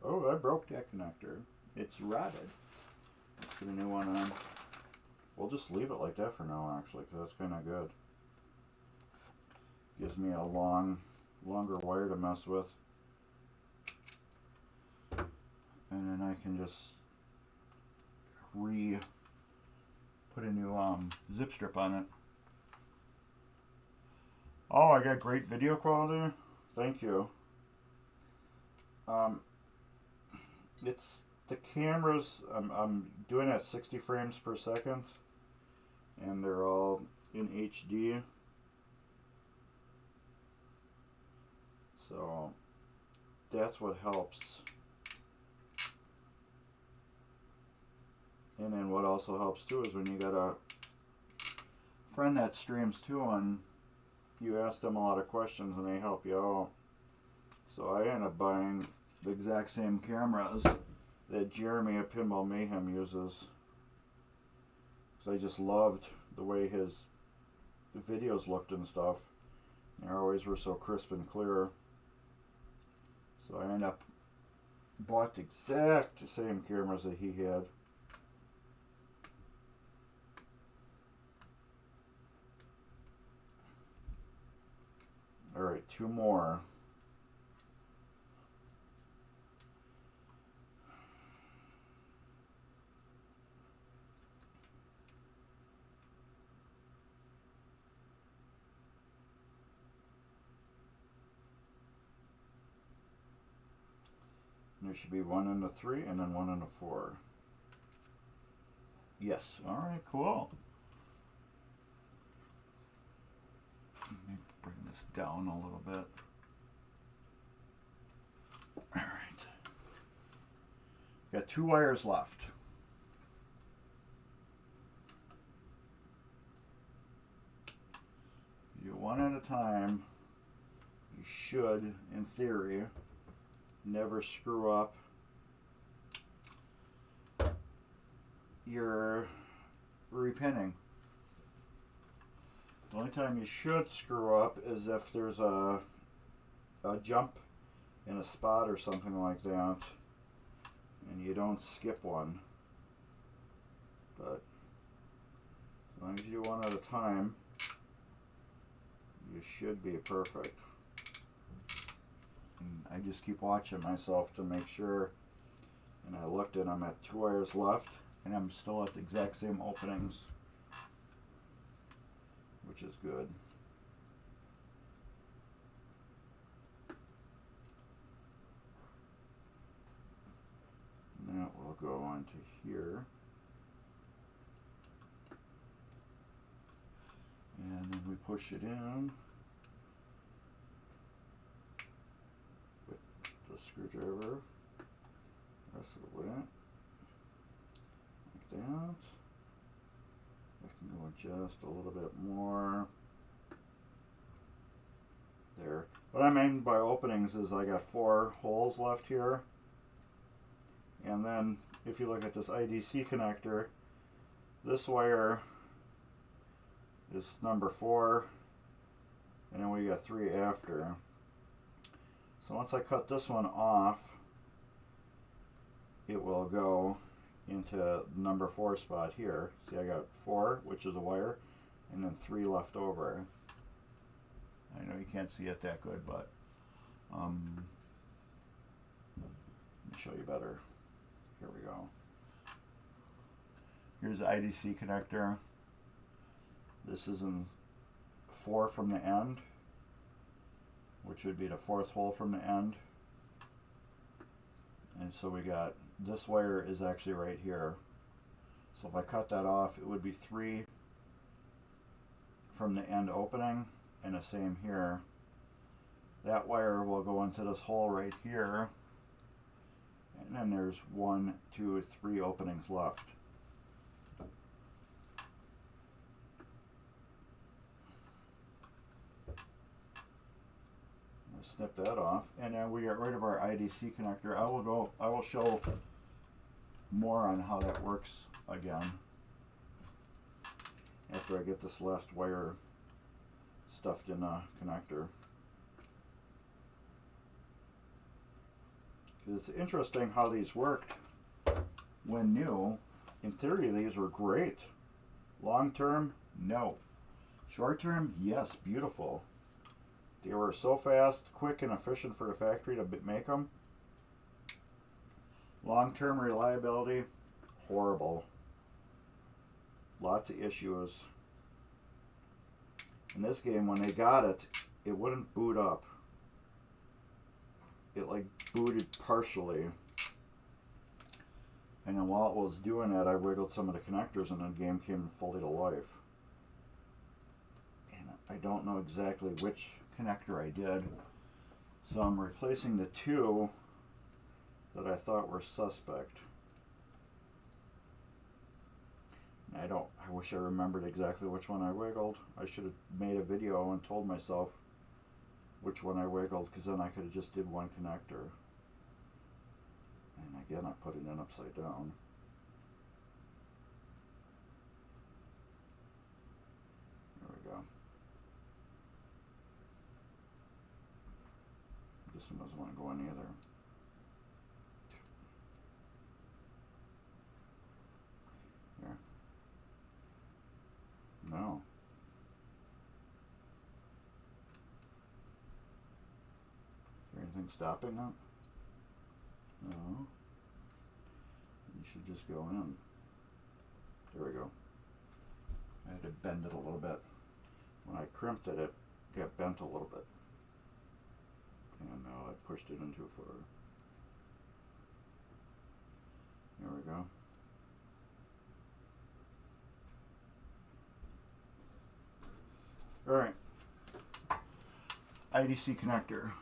Oh, I broke that connector. It's rotted. Let's get a new one on. We'll just leave it like that for now, actually, because that's kind of good. Gives me a longer wire to mess with. And then I can just put a new zip strip on it. Oh, I got great video quality. Thank you. It's the cameras. I'm doing at 60 frames per second, and they're all in HD. So that's what helps. And then what also helps too is when you got a friend that streams too, and you ask them a lot of questions and they help you out. So I end up buying the exact same cameras that Jeremy at Pinball Mayhem uses. Because I just loved the way his videos looked and stuff. They always were so crisp and clear. So I end up bought the exact same cameras that he had. Alright, two more. There should be one in the 3 and then one in the 4. Yes. Alright, cool. Let me bring this down a little bit. Alright. Got 2 wires left. You do one at a time. You should, in theory, never screw up your repinning. The only time you should screw up is if there's a jump in a spot or something like that and you don't skip one. But as long as you do one at a time, you should be perfect. And I just keep watching myself to make sure, and I looked and I'm at 2 wires left and I'm still at the exact same openings, which is good. And that will go on to here. And then we push it in with the screwdriver, rest of the way, like that. I can go just a little bit more. There. What I mean by openings is I got 4 holes left here. And then if you look at this IDC connector, this wire is number 4, and then we got 3 after. So once I cut this one off, it will go into number 4 spot here. See, I got 4, which is a wire, and then 3 left over. I know you can't see it that good, but let me show you better. Here we go. Here's the IDC connector. This is in 4 from the end, which would be the 4th hole from the end. And so we got, this wire is actually right here. So if I cut that off, it would be 3 from the end opening, and the same here. That wire will go into this hole right here, and then there's 1, 2, 3 openings left. Snip that off, and then we get rid of our IDC connector. I will show more on how that works again after I get this last wire stuffed in the connector. It's interesting how these worked when new. In theory, these were great. Long term, no. Short term, yes, beautiful. They were so fast, quick, and efficient for the factory to make them. Long term reliability, horrible. Lots of issues. In this game, when they got it, it wouldn't boot up. It like booted partially. And then while it was doing that, I wiggled some of the connectors and the game came fully to life. And I don't know exactly which connector I did. So I'm replacing the two that I thought were suspect. I wish I remembered exactly which one I wiggled. I should have made a video and told myself which one I wiggled, because then I could have just did one connector. And again, I put it in upside down. There we go. This one doesn't want to go in either. Here. No. Is there anything stopping that? No. You should just go in. There we go. I had to bend it a little bit. When I crimped it, it got bent a little bit. And now I pushed it in too far. There we go. Alright. IDC connector.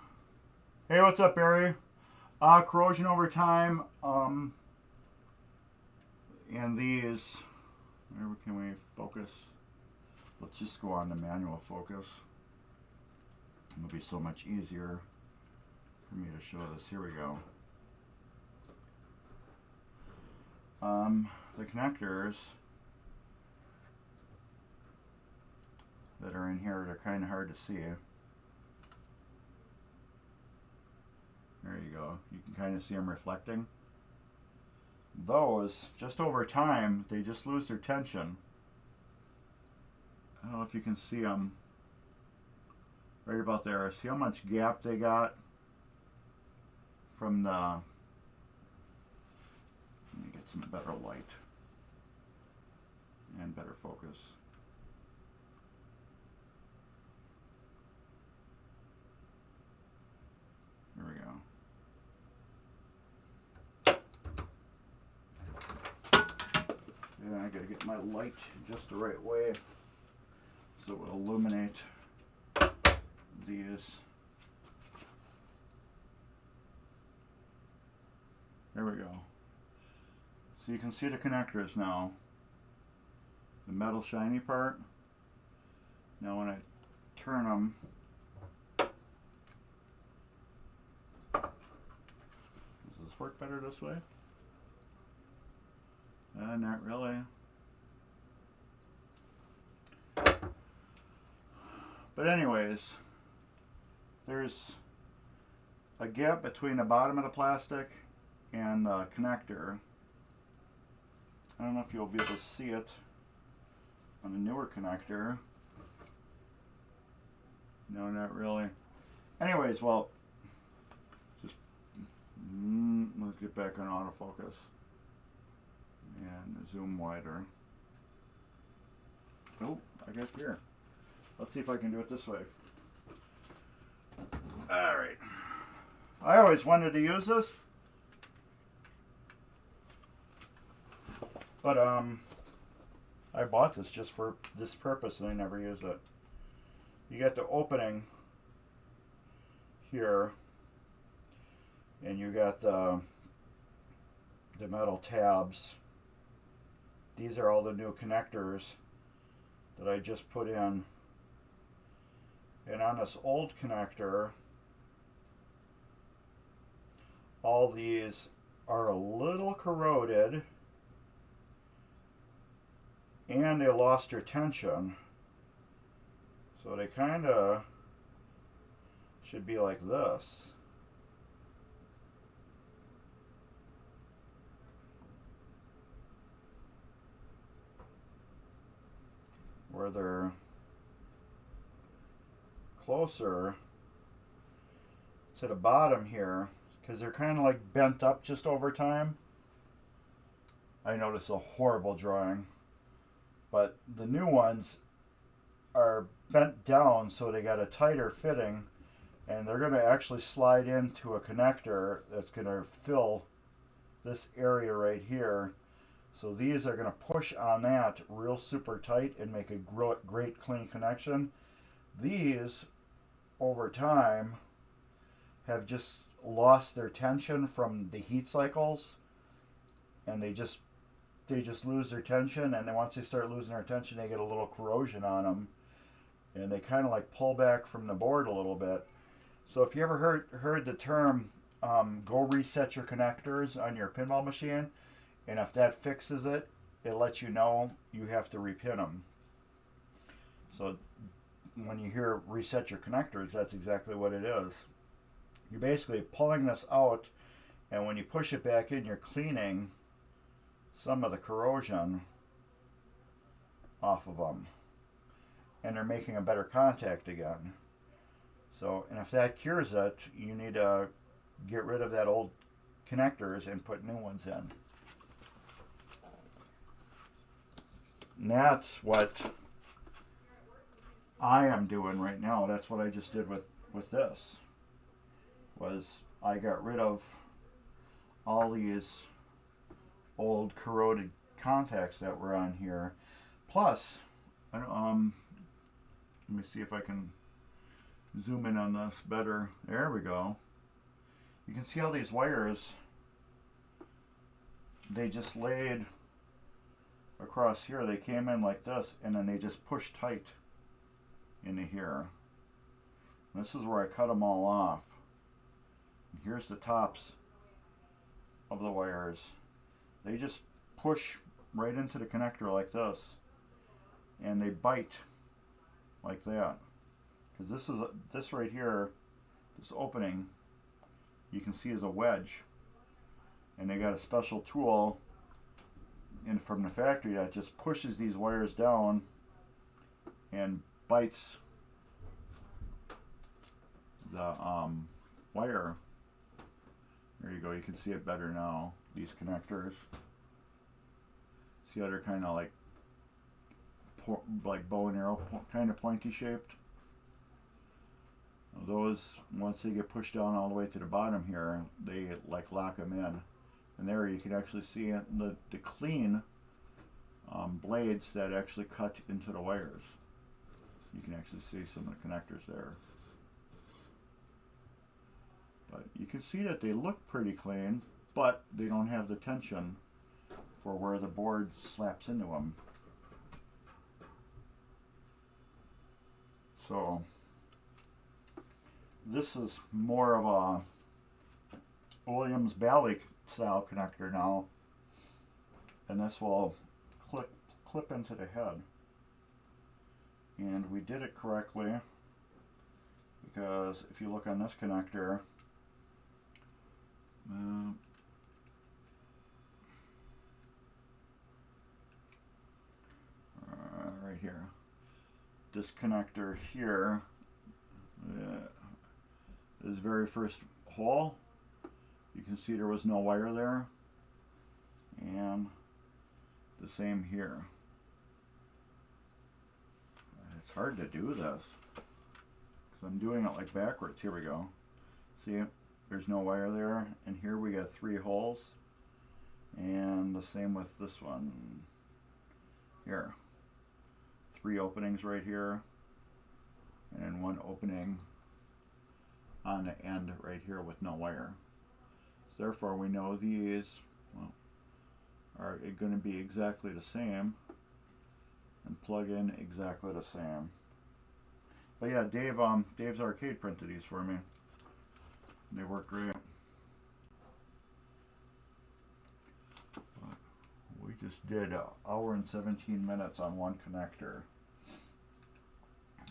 Hey, what's up, Barry? Corrosion over time. And these, where can we focus? Let's just go on the manual focus. It'll be so much easier for me to show this. Here we go. The connectors that are in here, they're kind of hard to see. There you go. You can kind of see them reflecting. Those, just over time, they just lose their tension. I don't know if you can see them right about there. See how much gap they got from the... Let me get some better light and better focus. There we go. Yeah, I gotta get my light just the right way so it will illuminate these. There we go. So you can see the connectors now. The metal shiny part. Now when I turn them, does this work better this way? Not really. But anyways, there's a gap between the bottom of the plastic and the connector. I don't know if you'll be able to see it on the newer connector. No, not really. Anyways, well, just let's get back on autofocus and zoom wider. Oh, I got here. Let's see if I can do it this way. Alright. I always wanted to use this, but I bought this just for this purpose and I never used it. You got the opening here, and you got the metal tabs. These are all the new connectors that I just put in. And on this old connector, all these are a little corroded and they lost their tension. So they kind of should be like this. further closer to the bottom here, because they're kind of like bent up just over time. I know this is a horrible drawing, but the new ones are bent down so they got a tighter fitting, and they're going to actually slide into a connector that's going to fill this area right here. So these are going to push on that real super tight and make a great clean connection. These, over time, have just lost their tension from the heat cycles, and they just lose their tension, and then once they start losing their tension, they get a little corrosion on them, and they kind of like pull back from the board a little bit. So if you ever heard the term go reset your connectors on your pinball machine, and if that fixes it, it lets you know you have to repin them. So when you hear reset your connectors, that's exactly what it is. You're basically pulling this out, and when you push it back in, you're cleaning some of the corrosion off of them, and they're making a better contact again. So, and if that cures it, you need to get rid of that old connectors and put new ones in. And that's what I am doing right now. That's what I just did with this. Was I got rid of all these old corroded contacts that were on here. Plus, let me see if I can zoom in on this better. There we go. You can see how these wires, they just laid across here. They came in like this, and then they just pushed tight into here. And this is where I cut them all off. And here's the tops of the wires. They just push right into the connector like this, and they bite like that. Because this right here, this opening, you can see is a wedge, and they got a special tool in from the factory that just pushes these wires down and bites the wire. There you go. You can see it better now. These connectors. See how they're kind of like bow and arrow, kind of pointy shaped. Those, once they get pushed down all the way to the bottom here, they like lock them in. And there you can actually see the clean blades that actually cut into the wires. You can actually see some of the connectors there. But you can see that they look pretty clean, but they don't have the tension for where the board slaps into them. So this is more of a Williams Bally style connector now, and this will clip into the head. And we did it correctly, because if you look on this connector, right here, this connector here, this very first hole, you can see there was no wire there, and the same here. It's hard to do this because I'm doing it like backwards. Here we go. See, there's no wire there, and here we got 3 holes, and the same with this one here. 3 openings right here, and then 1 opening on the end right here with no wire. So therefore we know these, well, are going to be exactly the same and plug in exactly the same. But yeah, Dave's Arcade printed these for me. They work great. But we just did an hour and 17 minutes on one connector.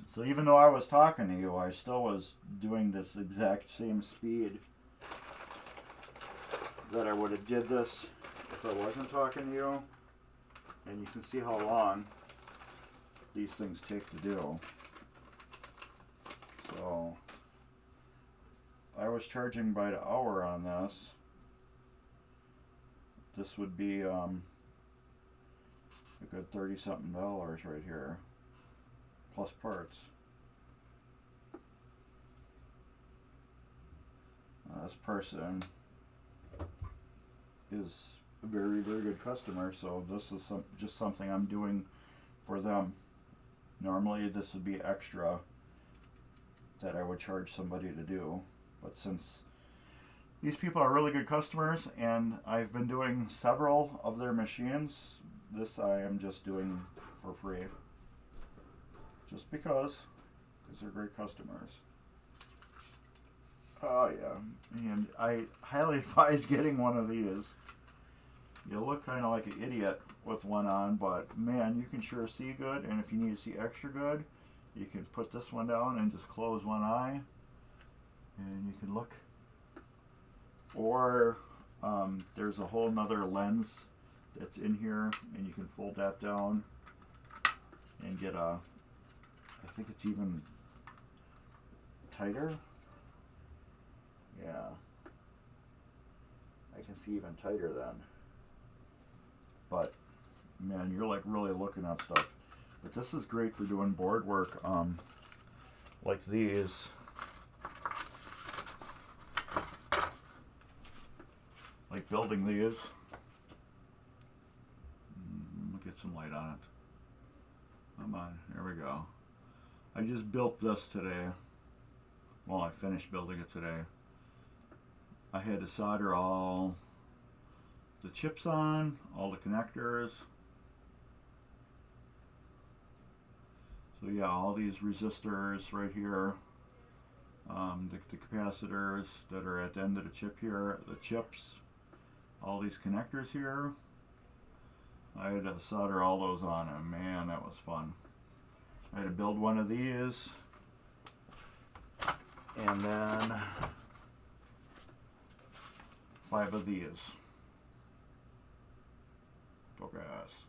So even though I was talking to you, I still was doing this exact same speed that I would have did this if I wasn't talking to you. And you can see how long these things take to do. So I was charging by the hour on this. This would be a good $30-something right here, plus parts. This person is a very, very good customer, so this is just something I'm doing for them. Normally this would be extra that I would charge somebody to do, but since these people are really good customers and I've been doing several of their machines, this I am just doing for free. Just because they're great customers. Oh yeah, and I highly advise getting one of these. You look kind of like an idiot with one on, but man, you can sure see good, and if you need to see extra good, you can put this one down and just close one eye, and you can look. Or there's a whole nother lens that's in here, and you can fold that down and get a, I think it's even tighter. Yeah, I can see even tighter then. But man, you're like really looking at stuff. But this is great for doing board work, like these. Like building these. Get some light on it. Come on, there we go. I just built this today. Well, I finished building it today. I had to solder all the chips on, all the connectors. So yeah, all these resistors right here, the capacitors that are at the end of the chip here, the chips, all these connectors here. I had to solder all those on, and man, that was fun. I had to build one of these, and then 5 of these. Focus.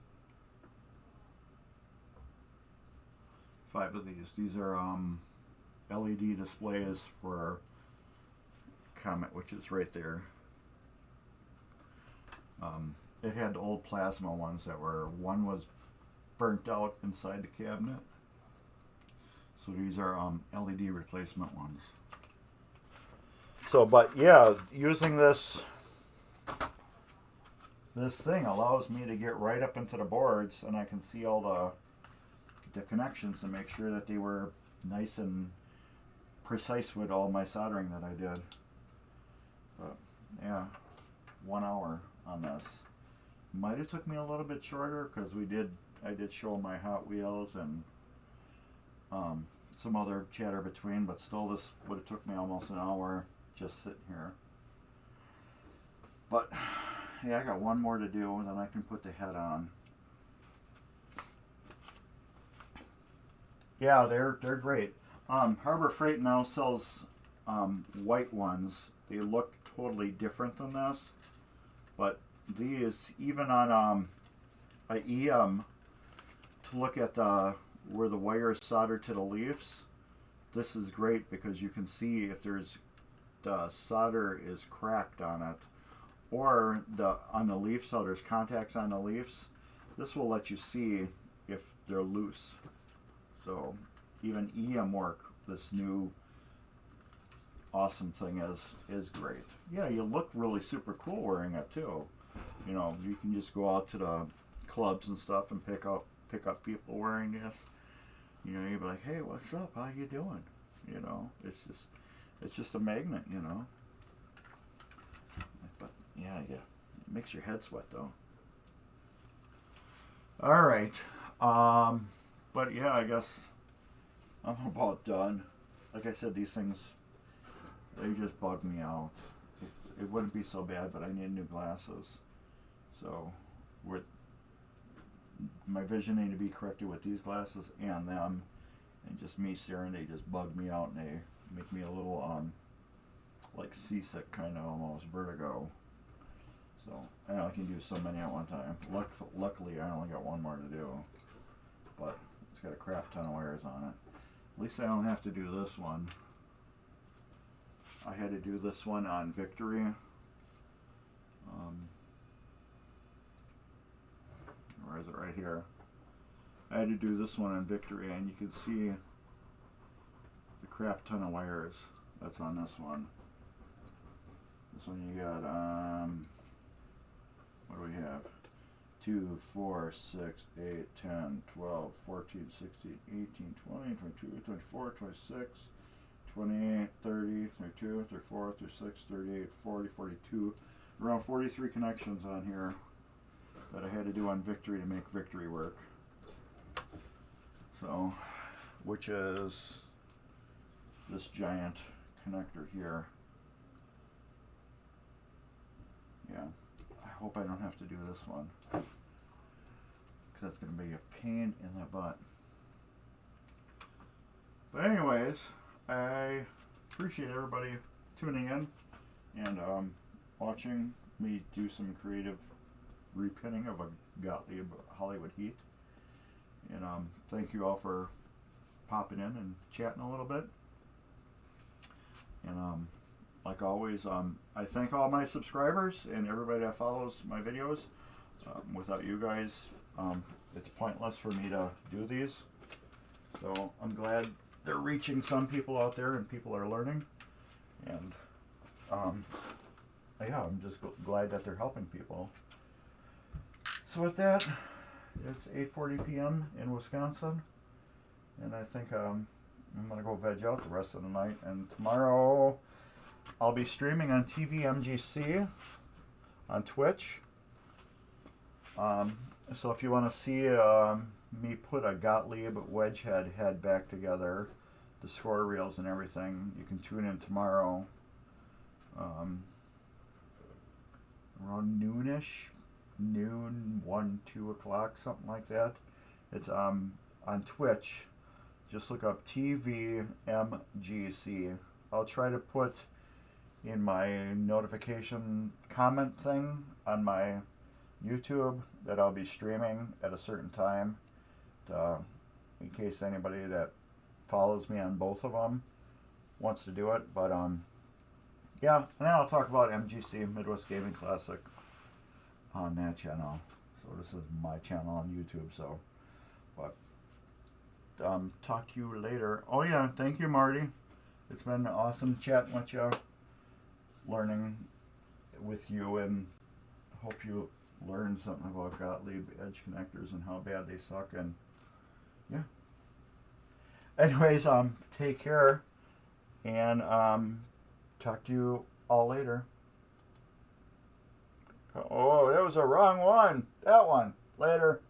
5 of these. These are LED displays for Comet, which is right there. It had the old plasma ones that were, one was burnt out inside the cabinet. So these are LED replacement ones. So, but yeah, using this thing allows me to get right up into the boards, and I can see all the connections and make sure that they were nice and precise with all my soldering that I did. But yeah, 1 hour on this. Might have took me a little bit shorter because I did show my Hot Wheels and some other chatter between, but still this would have took me almost an hour just sitting here. But yeah, I got one more to do, and then I can put the head on. Yeah, they're great. Harbor Freight now sells white ones. They look totally different than this, but these, even on a EM, to look at where the wire is soldered to the leaves, this is great because you can see if there's the solder is cracked on it, or on the leaf, so there's contacts on the leaves. This will let you see if they're loose. So even EM work, this new awesome thing is great. Yeah, you look really super cool wearing it too. You know, you can just go out to the clubs and stuff and pick up people wearing this. You know, you'd be like, hey, what's up? How you doing? You know, it's just a magnet, you know. But yeah, it makes your head sweat though. All right, but yeah, I guess I'm about done. Like I said, these things, they just bug me out. It wouldn't be so bad, but I need new glasses. So, with my vision need to be corrected with these glasses and them, and just me staring, they just bug me out, and they make me a little like seasick, kind of almost vertigo. So I know I can do so many at one time. Luckily, I only got one more to do. But It's got a crap ton of wires on it. At least I don't have to do this one. I had to do this one on Victory. Where is it? Right here. I had to do this one on Victory, and you can see the crap ton of wires that's on this one. This one you got, what do we have? 2, 4, 6, 8, 10, 12, 14, 16, 18, 20, 22, 24, 26, 28, 30, 32, 34, 36, 38, 40, 42. Around 43 connections on here that I had to do on Victory to make Victory work. So, which is this giant connector here. Yeah, I hope I don't have to do this one, because that's going to be a pain in the butt. But anyways, I appreciate everybody tuning in and watching me do some creative repinning of a Gottlieb Hollywood Heat. And thank you all for popping in and chatting a little bit. And like always, I thank all my subscribers and everybody that follows my videos. Without you guys, it's pointless for me to do these. So I'm glad they're reaching some people out there and people are learning. And yeah, I'm just glad that they're helping people. So with that, it's 8:40 p.m. in Wisconsin, and I think I'm gonna go veg out the rest of the night. And tomorrow I'll be streaming on TVMGC on Twitch. So if you want to see me put a Gottlieb wedge head back together, the score reels and everything, you can tune in tomorrow around noonish. Noon, 1, 2 o'clock, something like that. It's on Twitch. Just look up TVMGC. I'll try to put in my notification comment thing on my YouTube that I'll be streaming at a certain time, in case anybody that follows me on both of them wants to do it. But yeah, and then I'll talk about MGC, Midwest Gaming Classic, on that channel. So this is my channel on YouTube. So, but talk to you later. Oh yeah, thank you, Marty. It's been awesome chatting with you, learning with you, and hope you learned something about Gottlieb edge connectors and how bad they suck. And yeah. Anyways, take care, and talk to you all later. Oh, that was a wrong one. That one. Later.